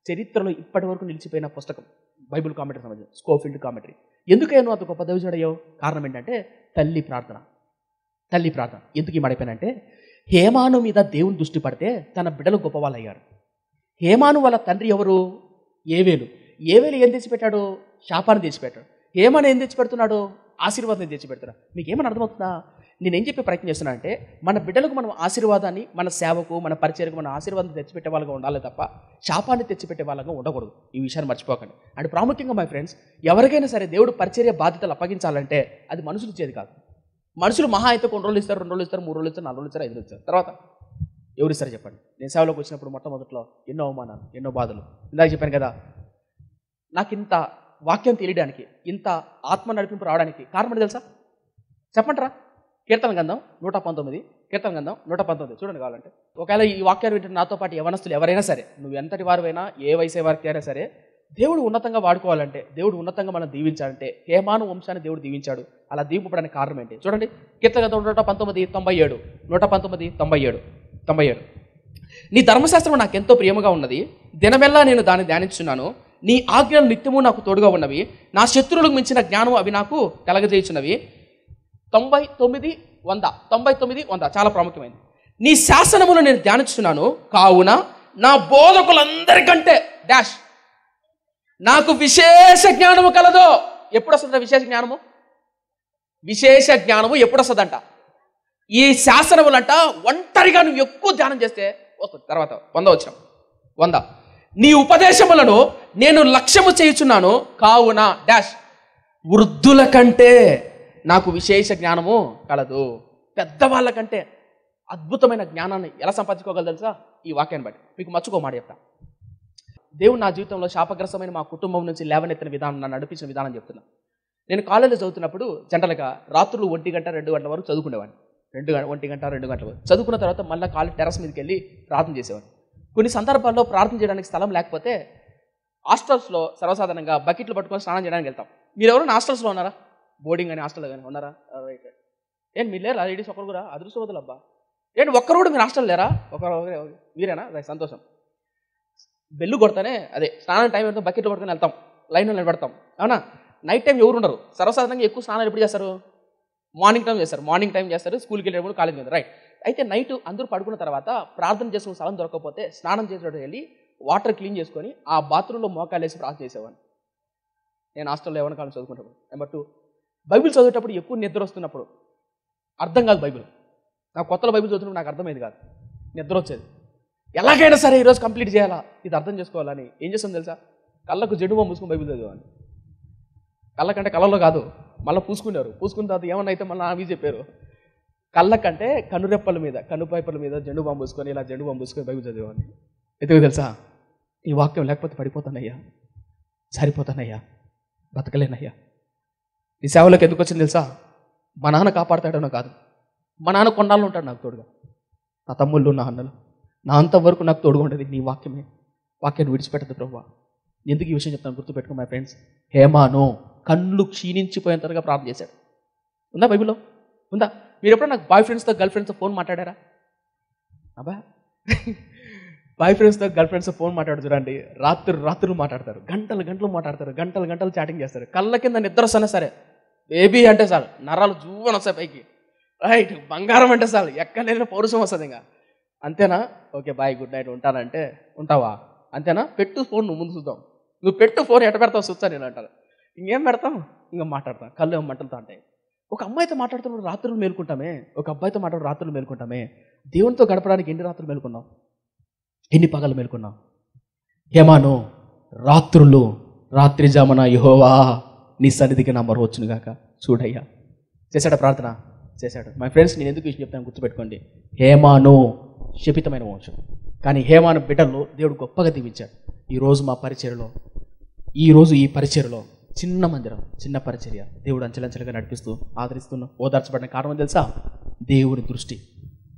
చరిత్రలో ఇప్పటి వరకు నిలిచిపోయిన పుస్తకం, బైబిల్ కామెంటరీ సంబంధించి స్కోఫీల్డ్ కామెంటరీ. ఎందుకైనా అంత గొప్ప దైవజనుడు అయ్యావు? కారణం ఏంటంటే తల్లి ప్రార్థన. ఎందుకు ఈ మడిపోయినంటే, హేమాను మీద దేవుని దృష్టి పడితే తన బిడ్డలు గొప్పవాళ్ళు అయ్యారు. హేమాను వాళ్ళ తండ్రి ఎవరు? ఏవేలు ఏం తెచ్చిపెట్టాడు? శాపాన్ని తెచ్చిపెట్టాడు. హేమాను ఏం తెచ్చిపెడుతున్నాడు? ఆశీర్వాదం తెచ్చిపెడుతున్నాడు. మీకు ఏమని అర్థమవుతుందా? నేనేం చెప్పే ప్రయత్నం చేస్తున్నా అంటే, మన బిడ్డలకు మనం ఆశీర్వాదాన్ని, మన సేవకు, మన పరిచయకు మన ఆశీర్వాదం తెచ్చిపెట్టే వాళ్ళగా ఉండాలి తప్ప శాపాన్ని తెచ్చిపెట్టే వాళ్ళగా ఉండకూడదు. ఈ విషయాన్ని మర్చిపోకండి. అండ్ ప్రాముఖ్యంగా మై ఫ్రెండ్స్, ఎవరికైనా సరే దేవుడు పరిచర్య బాధ్యతలు అప్పగించాలంటే అది మనుషులు ఇచ్చేది కాదు. మనుషులు మహా అయితే కొన్ని రోజులు ఇస్తారు, 2 రోజులు ఇస్తారు, 3 రోజులు ఇస్తారు, 4 రోజులు ఇస్తారు, 5 రోజులు ఇస్తారు. తర్వాత ఎవరు ఇస్తారు చెప్పండి? నేను సేవలోకి వచ్చినప్పుడు మొట్టమొదట్లో ఎన్నో అవమానాలు, ఎన్నో బాధలు. ఇందాక చెప్పాను కదా, నాకు ఇంత వాక్యం తెలియడానికి, ఇంత ఆత్మ నడిపింపు రావడానికి కారణం తెలుసా? చెప్పంటారా? కీర్తన గ్రంథం 119 చూడండి కావాలంటే. ఒకవేళ ఈ వాక్యాలు వింటున్న నాతో పాటు యవనస్తులు ఎవరైనా సరే, నువ్వు ఎంతటి వారివైనా, ఏ వయసే వారికి అయినా సరే, దేవుడు ఉన్నతంగా వాడుకోవాలంటే, దేవుడు ఉన్నతంగా మనం దీవించాలంటే, హేమాను వంశాన్ని దేవుడు దీవించాడు. అలా దీవింపడానికి కారణం ఏంటి? చూడండి, కీర్తన గ్రంథం 119:97. నీ ధర్మశాస్త్రం నాకు ఎంతో ప్రియముగా ఉన్నది, దినమెల్లా నేను దాన్ని ధ్యానించున్నాను. నీ ఆజ్ఞలు నిత్యము నాకు తోడుగా ఉన్నవి, నా శత్రువులకు మించిన జ్ఞానం అవి నాకు కలగజేయుచున్నవి. 99:100 చాలా ప్రాముఖ్యమైనది. నీ శాసనములు నేను ధ్యానించున్నాను, కావున నా బోధకులందరికంటే డాష్ నాకు విశేష జ్ఞానము కలదు. ఎప్పుడు వస్తుందంట విశేష జ్ఞానము? విశేష జ్ఞానము ఎప్పుడు వస్తుందంట? ఈ శాసనములంట ఒంటరిగా నువ్వు ఎక్కువ ధ్యానం చేస్తే వస్తుంది. తర్వాత 100 నీ ఉపదేశములను నేను లక్ష్యము చేయుచున్నాను, కావున డాష్ వృద్ధుల కంటే నాకు విశేష జ్ఞానము కలదు. పెద్దవాళ్ళ కంటే అద్భుతమైన జ్ఞానాన్ని ఎలా సంపాదించుకోగలరు తెలుసా? ఈ వాక్యాన్ని బట్టి మీకు మచ్చుకో మాట చెప్తా. దేవుడు నా జీవితంలో శాపగ్రస్తమైన మా కుటుంబం నుంచి లేవనెత్తిన విధానం, నన్ను నడిపించిన విధానం చెప్తున్నా. నేను కాలేజీలో చదువుతున్నప్పుడు జనరల్గా రాత్రులు 1 గంట 2 గంటల వరకు చదువుకునేవాడిని. 1 గంట 2 గంటల వరకు చదువుకున్న తర్వాత మళ్ళీ కాలేజ్ టెరస్ మీదకి వెళ్ళి ప్రార్థన చేసేవాడిని. కొన్ని సందర్భాల్లో ప్రార్థన చేయడానికి స్థలం లేకపోతే హాస్టల్స్లో సర్వసాధారణంగా బకెట్లు పట్టుకొని స్నానం చేయడానికి వెళ్తాం. మీరు ఎవరైనా హాస్టల్స్లో ఉన్నారా? బోర్డింగ్ కానీ హాస్టల్లో కానీ ఉన్నారా? రైట్. ఏంటి మీరు లేరా? లేడీస్ ఒకరు కూడా? అదృష్టవతులు అబ్బా. ఏంటి ఒక్కరు కూడా మీరు హాస్టల్ లేరా? ఒకరు మీరేనా? రైట్, సంతోషం. బెల్లు కొడతానే అదే స్నానం టైం పెడతాం, బకెట్లు పట్టుకొని వెళ్తాం, లైన్లో నిలబడతాం. అవునా? నైట్ టైం ఎవరు ఉండరు. సర్వసాధారణంగా ఎక్కువ స్నానాలు ఎప్పుడు చేస్తారు? మార్నింగ్ టైం చేస్తారు, స్కూల్కి వెళ్ళేటప్పుడు, కాలేజ్ మీద. రైట్. అయితే నైట్ అందరూ పడుకున్న తర్వాత ప్రార్థన చేసుకున్న స్థలం దొరకకపోతే స్నానం చేసేటప్పుడు వెళ్ళి వాటర్ క్లీన్ చేసుకొని ఆ బాత్రూంలో మోకాలు వేసి ప్రార్థన చేసేవాడిని. నేను హాస్టల్లో ఎవరి కాలం చదువుకుంటాను. నెంబర్ 2, బైబిల్ చదివేటప్పుడు ఎక్కువ నిద్ర వస్తున్నప్పుడు అర్థం కాదు బైబిల్. నాకు కొత్తలో బైబిల్ చదువుతున్నప్పుడు నాకు అర్థమైంది కాదు, నిద్ర వచ్చేది. ఎలాగైనా సరే ఈరోజు కంప్లీట్ చేయాలా, ఇది అర్థం చేసుకోవాలని ఏం చేస్తాను తెలుసా? కళ్ళకు జెండు మూసుకుని బైబిల్ చదివాను. కళ్ళకంటే కళ్ళలో కాదు, మళ్ళీ పూసుకున్నారు. పూసుకున్న తర్వాత ఏమన్నా అయితే మళ్ళీ అవి చెప్పారు. కళ్ళకంటే కనురెప్పల మీద, కనుపైపల మీద జెండు బాంబు పూసుకొని, ఇలా జెండు బాంబు పూసుకొని బైబిల్ చదివాను. ఎందుకు తెలుసా? ఈ వాక్యం లేకపోతే పడిపోతానయ్యా, సరిపోతానయ్యా, బతకలేనయ్యా. ఈ సేవలోకి ఎందుకు వచ్చింది తెలుసా? మా నాన్న కాపాడుతాడనో కాదు, మా నాన్న కొన్నాళ్ళు ఉంటాడు నాకు తోడుగా. నా తమ్ముళ్ళు, నా అన్నలు, నా అంతవరకు నాకు తోడుగా ఉండేది నీ వాక్యమే. వాక్యాన్ని విడిచిపెట్టదు ప్రభువా. ఎందుకు ఈ విషయం చెప్తాను గుర్తుపెట్టుకో మై ఫ్రెండ్స్. హేమాను కళ్ళు క్షీణించిపోయేంతగా ప్రార్థన చేశాడు. ఉందా బైబిల్లో? ఉందా? మీరు ఎప్పుడైనా నాకు బాయ్ ఫ్రెండ్స్తో గర్ల్ ఫ్రెండ్స్తో ఫోన్ మాట్లాడారా? అబ్బా, బాయ్ ఫ్రెండ్స్తో గర్ల్ ఫ్రెండ్స్తో ఫోన్ మాట్లాడు చూడండి. రాత్రులు మాట్లాడతారు, గంటలు మాట్లాడతారు, గంటలు చాటింగ్ చేస్తారు. కళ్ళ కింద నిద్ర వస్తానే సరే, బేబీ అంటే చాలు నరాలు జూవని వస్తాయి పైకి. రైట్, బంగారం అంటే చాలు ఎక్కడైనా పౌరుషం వస్తుంది. ఇంకా అంతేనా? ఓకే బాయ్, గుడ్ నైట్, ఉంటానంటే ఉంటావా? అంతేనా? పెట్టు ఫోన్, నువ్వు ముందు చూద్దాం. నువ్వు పెట్టు ఫోన్, ఎట పెడతావు చూస్తా నేను అంటారు. ఇంకేం పెడతాం? ఇంకా మాట్లాడతాం, కళ్ళు ఏమో మంటలతో ఉంటాయి. ఒక అమ్మాయితో మాట్లాడుతున్నప్పుడు రాత్రులు మేలుకుంటామే, ఒక అబ్బాయితో మాట్లాడు రాత్రులు మేలుకుంటామే. దేవునితో గడపడానికి ఎన్ని రాత్రులు మేలుకున్నావు? ఎన్ని పగలు మేలుకున్నావు? హేమాను రాత్రి జామున యెహోవా నీ సన్నిధికి నా మొర వచ్చును గాక చూడయ్యా. చేశాడా ప్రార్థన? చేశాడు. మై ఫ్రెండ్స్, నేను ఎందుకు విషయం చెప్తాను గుర్తుపెట్టుకోండి. హేమాను శపితమైన వంశం, కానీ హేమాను బిడ్డలు దేవుడు గొప్పగా దీవించాడు. ఈరోజు ఈ పరిచర్యలో చిన్న మందిరం, చిన్న పరిచర్య దేవుడు అంచెలంచెలుగా నడిపిస్తూ ఆదరిస్తున్న ఓదార్చబడిన కారణం తెలుసా? దేవుని దృష్టి,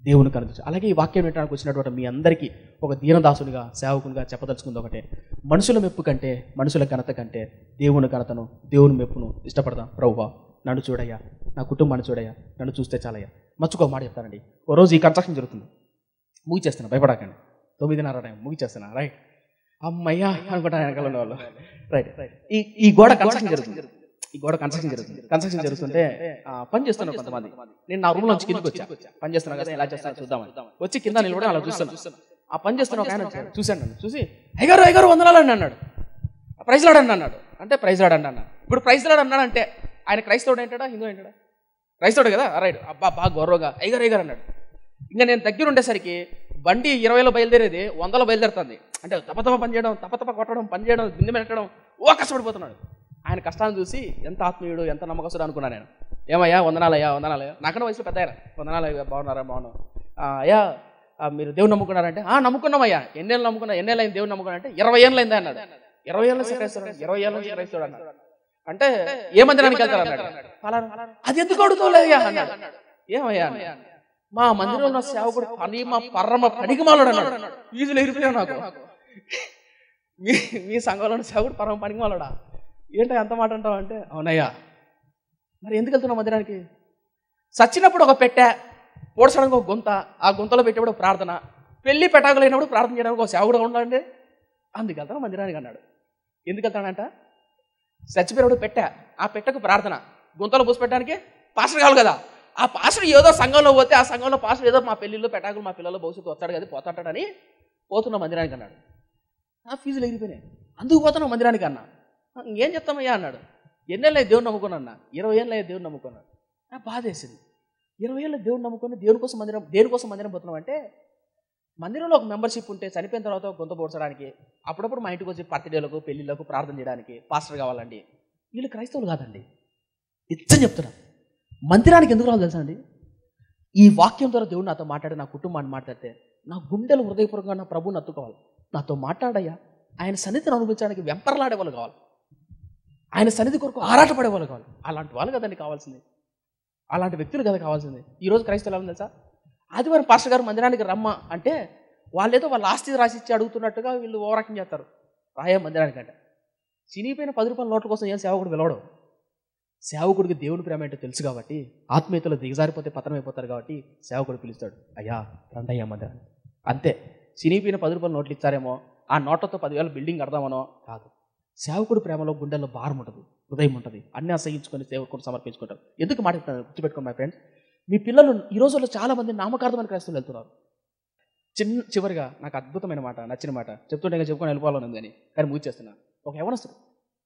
దేవుని కనుదృష్టి. అలాగే ఈ వాక్యం వినడానికి వచ్చినటువంటి మీ అందరికీ ఒక దీనదాసునిగా, సేవకునిగా చెప్పదలుచుకుంది ఒకటే. మనుషుల మెప్పు కంటే, మనుషుల ఘనత కంటే దేవుని ఘనతను, దేవుని మెప్పును ఇష్టపడదాం. ప్రభువా నన్ను చూడయ్యా, నా కుటుంబాన్ని చూడయ్యా, నన్ను చూస్తే చాలయ్యా. మర్చుకో మాట చెప్తానండి. ఓ రోజు ఈ కన్స్ట్రక్షన్ జరుగుతుంది, ముగిచేస్తున్నా, భయపడకండి. 9:30 టైం ముగిచేస్తున్నా. రైట్, అమ్మయ్యా అనుకుంటా వెనకాల ఉన్న వాళ్ళు. రైట్, ఈ గోడ కన్స్ట్రక్షన్ జరుగుతుంది. కన్స్ట్రక్షన్ జరుగుతుంటే పని చేస్తున్నాను కొంతమంది. నేను నా రూమ్ నుంచి కిందకి వచ్చా, పని చేస్తున్నా కదా, ఎలా చేస్తాను చూద్దామని వచ్చి కింద నిలబడి అలా చూస్తాను. ఆ పని చేస్తున్న ఒక ఆయన చూశాను, నన్ను చూసి అయ్యగారు వందనాలండి అన్నాడు. ప్రైజ్ లాడండి అన్నాడు. అంటే ప్రైజ్ లాడండి అన్నాడు. ఇప్పుడు ప్రైజ్ లాడ్ అన్నాడు అంటే ఆయన క్రైస్తవుడు ఏంటాడా, హిందూ ఏంటాడా? క్రైస్తవుడు కదా. రైట్, అబ్బా బాగా గౌరవగా అయ్యగారు అన్నాడు. ఇంకా నేను దగ్గర ఉండేసరికి బండి 20లో బయలుదేరేది 100లో బయలుదేరుతుంది. అంటే తపతప పని చేయడం, తపతప కొట్టడం, పని చేయడం, బిందె పెట్టడం, కష్టపడిపోతున్నాడు. ఆయన కష్టాన్ని చూసి ఎంత ఆత్మీయుడు, ఎంత నమ్మకస్తుడు అనుకున్నాను నేను. ఏమయ్యా వందనాలయ్యా, నాకన్నా వయసులో పెద్ద ఆయన. వందనాలయ్యా, బాగున్నాను. అయ్యా మీరు దేవుని నమ్ముకున్నారంటే నమ్ముకున్నామయ్యా. ఎన్నేళ్ళు నమ్ముకున్నా? ఎన్నేళ్ళైంది దేవుని నమ్ముకున్నా? అంటే 20 ఏళ్ళు అయిందా అన్నాడు. 20 ఏళ్ళ నుంచి క్రైస్తవుడు, 20 ఏళ్ళ నుంచి క్రైస్తవుడు అన్నాడు. అంటే ఏ మందిరానికి వెళ్తారు అన్నాడు. అది ఎందుకు అడుగుతావులేయ్యా అన్నాడు. ఏమయ్యా? మా మందిరంలో సేవకుడు పరమ పనికిమాలుడు అన్నాడు. ఫీజులు ఎగిరిపోయావు నాకు. మీ సంఘంలో సేవకుడు పరమ పనికిమాలుడా? ఏంటో ఎంత మాట అంటావు అంటే, అవునయ్యా. మరి ఎందుకు వెళ్తున్నావు మందిరానికి? చచ్చినప్పుడు ఒక పెట్టె, పోడ్చడానికి ఒక గుంత, ఆ గుంతలో పెట్టేప్పుడు ప్రార్థన, పెళ్లి పెటాకులు అయినప్పుడు ప్రార్థన చేయడానికి ఒక సేవకుడు ఉండాలండి. అందుకు వెళ్తాను మందిరానికి అన్నాడు. ఎందుకు వెళ్తాడంట? చచ్చిపోయినప్పుడు పెట్టా, ఆ పెట్టకు ప్రార్థన గుంతలో పూసి పెట్టడానికి పాస్టర్ కావాలి కదా. ఆ పాస్టర్ ఏదో సంఘంలో పోతే ఆ సంఘంలో పాస్టర్ ఏదో మా పెళ్ళిళ్ళు పెటాకులు మా పిల్లలు భవిష్యత్తు వస్తాడు కదా పోతాడని పోతున్నా మందిరానికి అన్నాడు. ఆ ఫీజులు ఎగిరిపోయినాయి. అందుకు పోతున్నా మందిరానికి అన్నా. ఏం చెప్తామయ్యా అన్నాడు. ఎన్నేళ్ళు దేవుడు నమ్ముకున్నా? 20 ఏళ్ళు దేవుడు నమ్ముకున్నాడు. నాకు బాధ వేసింది. 20 ఏళ్ళు దేవుడు నమ్ముకుని దేనికోసం మందిరం పోతున్నాం అంటే, మందిరంలో ఒక మెంబర్షిప్ ఉంటే చనిపోయిన తర్వాత గొంత పోడ్చడానికి, అప్పుడప్పుడు మా ఇంటికి వచ్చి బర్త్డేలకు పెళ్ళిళ్ళకు ప్రార్థన చేయడానికి పాస్టర్ కావాలండి. వీళ్ళు క్రైస్తవులు కాదండి. నిజం చెప్తున్నా. మందిరానికి ఎందుకు రావాలి తెలుసా అండి? ఈ వాక్యం ద్వారా దేవుడు నాతో మాట్లాడి నా కుటుంబాన్ని మాట్లాడితే నా గుండెలు హృదయపూర్వకంగా నా ప్రభువుని అత్తుకోవాలి. నాతో మాట్లాడయ్యా, ఆయన సన్నిధిని అనుభవించడానికి వెంపర్లాడే వాళ్ళు కావాలి. ఆయన సన్నిధి కొరకు ఆరాటపడే వాళ్ళు కావాలి. అలాంటి వాళ్ళు కదండి కావాల్సింది. అలాంటి వ్యక్తులు కదా కావాల్సింది. ఈరోజు క్రైస్తవులు ఎలా తెలుసా? ఆదివారం పాస్టర్ గారు మందిరానికి రమ్మ అంటే వాళ్ళేదో వాళ్ళ ఆస్తి రాసిచ్చి అడుగుతున్నట్టుగా వీళ్ళు ఓవరాక్షన్ చేస్తారు. రాయ మందిరానికి అంటే చినిగిపోయిన 10 రూపాయల నోట్ల కోసం ఏం సేవకుడు పిలవడం. సేవకుడికి దేవుని ప్రేమ ఏంటో తెలుసు కాబట్టి, ఆత్మీయతలో దిగజారిపోతే పతనం అయిపోతారు కాబట్టి సేవకుడు పిలుస్తాడు. అయ్యా రండయ్యా మందిరానికి. అంతే. చినిగిపోయిన 10 రూపాయల నోట్లు ఇచ్చారేమో, ఆ నోట్లతో 10,000 బిల్డింగ్ కడదామనో కాదు. సేవకుడు ప్రేమలో గుండెల్లో భారం ఉంటుంది, హృదయం ఉంటుంది. అన్నీ అసహించుకొని సేవకుడు సమర్పించుకుంటారు. ఎందుకు మాట గుర్తుపెట్టుకోండి మై ఫ్రెండ్స్. మీ పిల్లలు ఈ రోజుల్లో చాలా మంది నామకార్థమైన క్రైస్తవులు వెళ్తున్నారు. చివరిగా నాకు అద్భుతమైన మాట, నచ్చిన మాట చెప్తుంటే చెప్పుకొని వెళ్ళిపోవాలని ఉంది అని, కానీ ముగిచేస్తున్నా. ఒక యవనస్తుడు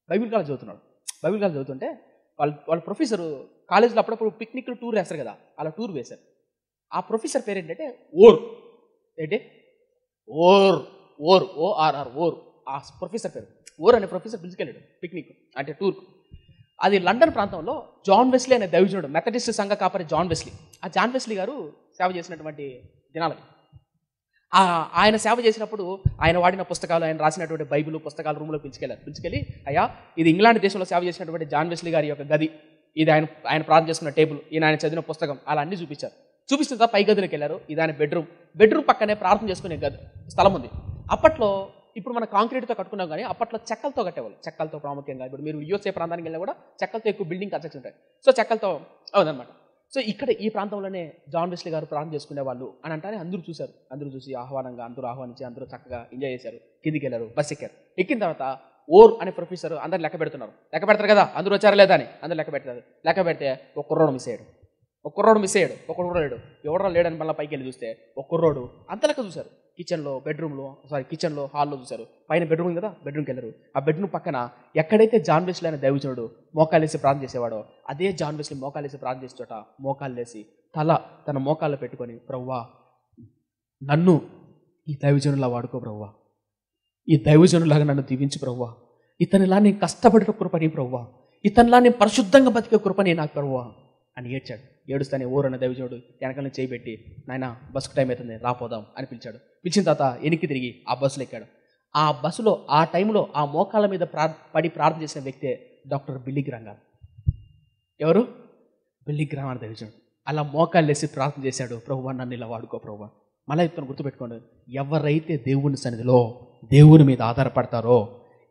బైబిల్ కాలేజ్ చదువుతుంటే వాళ్ళ ప్రొఫెసరు కాలేజీలో అప్పుడప్పుడు పిక్నిక్ టూర్ వేస్తారు కదా, అలా టూర్ వేశారు. ఆ ప్రొఫెసర్ పేరు ఏంటంటే ఓర్. ఏంటి? ఓఆర్ఆర్. ఆ ప్రొఫెసర్ పేరు ఓర్ అనే ప్రొఫెసర్ పిలుచుకెళ్ళాడు పిక్నిక్ అంటే టూర్. అది లండన్ ప్రాంతంలో జాన్ వెస్లీ అనే దైవజనుడు, మెథడిస్ట్ సంఘ కాపరి జాన్ వెస్లీ. ఆ జాన్ వెస్లీ గారు సేవ చేసినటువంటి దినాలకి ఆయన సేవ చేసినప్పుడు ఆయన వాడిన పుస్తకాలు, ఆయన రాసినటువంటి బైబిల్ పుస్తకాలు రూమ్లో పిలుచుకెళ్ళి అయ్యా ఇది ఇంగ్లాండ్ దేశంలో సేవ చేసినటువంటి జాన్ వెస్లీ గారి యొక్క గది, ఇది ఆయన ప్రార్థన చేసుకున్న టేబుల్, ఆయన చదివిన పుస్తకం, అలా అన్నీ చూపించారు. చూపిస్తున్న పై గదిలోకి వెళ్ళారు. ఇది ఆయన బెడ్రూమ్ పక్కనే ప్రార్థన చేసుకునే గది స్థలం ఉంది. అప్పట్లో ఇప్పుడు మన కాంక్రీట్తో కట్టుకున్నాం కానీ అప్పట్లో చెక్కలతో కట్టేవాళ్ళు. చెక్కలతో ప్రాముఖ్యంగా ఇప్పుడు మీరు యూఎస్ఏ ప్రాంతానికి వెళ్ళినా కూడా చెక్కలతో ఎక్కువ బిల్డింగ్ కన్స్ట్రక్షన్ ఉంటాయి. సో చెక్కలతో అవునమాట. సో ఇక్కడ ఈ ప్రాంతంలోనే జాన్ వెస్లీ గారు ప్రార్థన చేసుకునే వాళ్ళు అని అంటానే అందరూ చూశారు. అందరూ చూసి అందరూ ఆహ్వానించి అందరూ చక్కగా ఎంజాయ్ చేశారు. కిందికి వెళ్ళారు, బస్ ఎక్కారు. ఎక్కిన తర్వాత ఓర్ అనే ప్రొఫెసర్ అందరు లెక్క పెడతారు కదా, అందరూ వచ్చారా లేదా అని అందరూ లెక్క పెడితే ఒక కుర్రోడు మిస్ అయ్యాడు. ఒక్కడు లేడు. ఎవడో లేడని మళ్ళీ పైకి వెళ్ళి చూస్తే ఒక కుర్రోడు అంత లెక్క చూశారు. కిచెన్లో హాల్లో చూశారు. పైన బెడ్రూమ్ కదా, బెడ్రూమ్కి వెళ్ళారు. ఆ బెడ్రూమ్ పక్కన ఎక్కడైతే జాన్ వెస్లీ అనే దైవజనుడు మోకాలేసి ప్రార్థన చేసేవాడో అదే జాన్ వెస్లీ మోకాలేసి ప్రార్థన చేసే చోట మోకాళ్ళేసి తన మోకాల్లో పెట్టుకొని, ప్రభువా నన్ను ఈ దైవజనులా వాడుకో ప్రభువా, ఈ దైవజనులాగా నన్ను దీవించు ప్రభువా, ఇతనిలా నేను కష్టపడే కృపని ప్రభువా, ఇతనిలా నేను పరిశుద్ధంగా బతికే కృపని నాకు ప్రభువా అని ఏడ్చాడు. ఏడుస్తానే ఓరన్న దైవజనుడు వెనకాల చేయబెట్టి, నాయన బస్సుకు టైం అవుతుంది రాపోదాం అని పిలిచాడు. పిలిచిన తర్వాత వెనక్కి తిరిగి ఆ బస్సులో ఎక్కాడు. ఆ బస్సులో ఆ టైంలో ఆ మోకాళ్ళ మీద పడి ప్రార్థన చేసిన వ్యక్తే డాక్టర్ బిల్లీ గ్రామ్ గారు. ఎవరు? బిల్లీ గ్రామ్ అనే దైవజనుడు. అలా మోకాళ్ళు వేసి ప్రార్థన చేశాడు, ప్రభువా నన్ను ఇలా వాడుకో ప్రభువా. మళ్ళీ చెప్తాను, గుర్తుపెట్టుకోండి, ఎవరైతే దేవుని సన్నిధిలో దేవుని మీద ఆధారపడతారో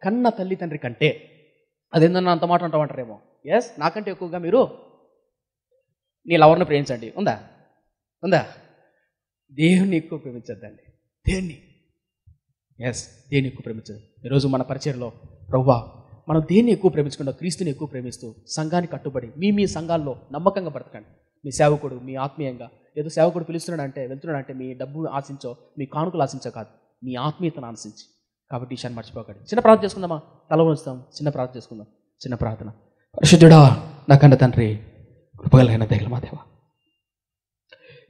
కన్న తల్లి తండ్రి కంటే, అదేందన్నా అంత మాట అంటారేమో, ఎస్ నాకంటే ఎక్కువగా మీరు నీ లవర్ని ప్రేమించండి, ఉందా? దేవుని ఎక్కువ ప్రేమించద్దండి. దేన్ని ఎక్కువ ప్రేమించదు. ఈరోజు మన పరిచయంలో ప్రభువా మనం దేన్ని ఎక్కువ ప్రేమించకుండా క్రీస్తుని ఎక్కువ ప్రేమిస్తూ సంఘానికి కట్టుబడి మీ సంఘాల్లో నమ్మకంగా బ్రతకండి. మీ సేవకుడు మీ ఆత్మీయంగా ఏదో సేవకుడు వెళ్తున్నాడంటే మీ డబ్బు ఆశించో, మీ కానుకలు ఆశించో కాదు, మీ ఆత్మీయతను ఆశించి. కాబట్టి ఈ విషయాన్ని మర్చిపోకండి. చిన్న ప్రార్థన చేసుకుందామా? తల వంచుతాం, చిన్న ప్రార్థన చేసుకుందాం. చిన్న ప్రార్థన. పరిశుద్ధుడా నా కన్న తండ్రి, కృపగలైన దయగల మా దేవా,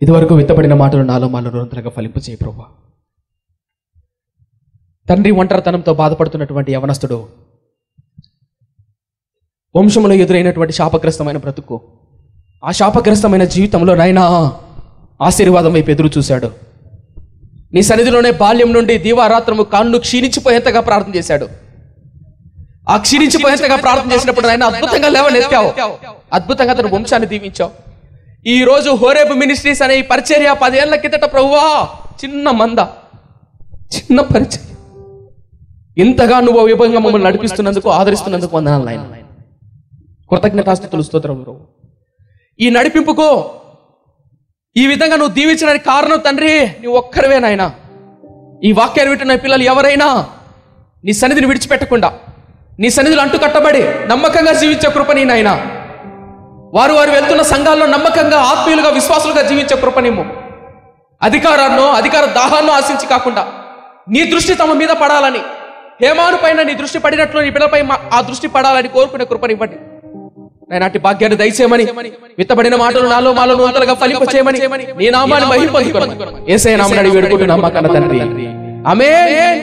ఇదివరకు విత్తబడిన మాటలు నాలో నిరంతరంగా ఫలింపు చేయి ప్రభువా. తండ్రి ఒంటరితనంతో బాధపడుతున్నటువంటి యవనస్తుడు, వంశంలో ఎదురైనటువంటి శాపగ్రస్తమైన బ్రతుకు, ఆ శాపగ్రస్తమైన జీవితంలో నాయనా ఆశీర్వాదం వైపు ఎదురు చూశాడు. నీ సన్నిధిలోనే బాల్యం నుండి దీవారాత్రము కాళ్ళు క్షీణించిపోయేంతగా ప్రార్థన చేశాడు. ఆ క్షీణించిపోయేంతగా ప్రార్థన చేసినప్పుడు ఆయన అద్భుతంగా లేవనెత్తావు, అద్భుతంగా తన వంశాన్ని దీవించావు. ఈ రోజు హోరేబు మినిస్ట్రీస్ అనే ఈ పరిచర్య 10 ఏళ్ల కిందట ప్రభువా చిన్న మంద, చిన్న పరిచర్య, ఇంతగా నువ్వు విభంగా మమ్మల్ని నడిపిస్తున్నందుకు, ఆదరిస్తున్నందుకు వందనాలు నాయన. కృతజ్ఞతాస్తుతులు స్తోత్రం ప్రభు. ఈ నడిపింపుకో ఈ విధంగా నువ్వు దీవించడానికి కారణం తండ్రి నువ్వు ఒక్కరివే నాయన. ఈ వాక్యాన్ని వింటున్న పిల్లలు ఎవరైనా నీ సన్నిధిని విడిచిపెట్టకుండా నీ సన్నిధిలో అంటు కట్టబడి నమ్మకంగా జీవించే కృపని నాయనా, వారు వెళ్తున్న సంఘాల్లో నమ్మకంగా ఆత్మీయులుగా విశ్వాసులుగా జీవించే కృపనిమ్ము. అధికార దాహాన్ని ఆశించి కాకుండా నీ దృష్టి తమ మీద పడాలని, హేమాను పైన నీ దృష్టి పడినట్లు నీ పిల్లలపై ఆ దృష్టి పడాలని కోరుకునే కృపనివ్వండి. నాటి భాగ్యాన్ని దయచేయమని, విత్తబడిన మాటలు నాలో మాలో నూతలుగా ఫలింపచేయమని, నీ నామాన్ని మహిమ పొందుకోమని యేసయ్య నామమున అడిగి వేడుకుంటున్నాం మా కన్న తండ్రి. ఆమేన్.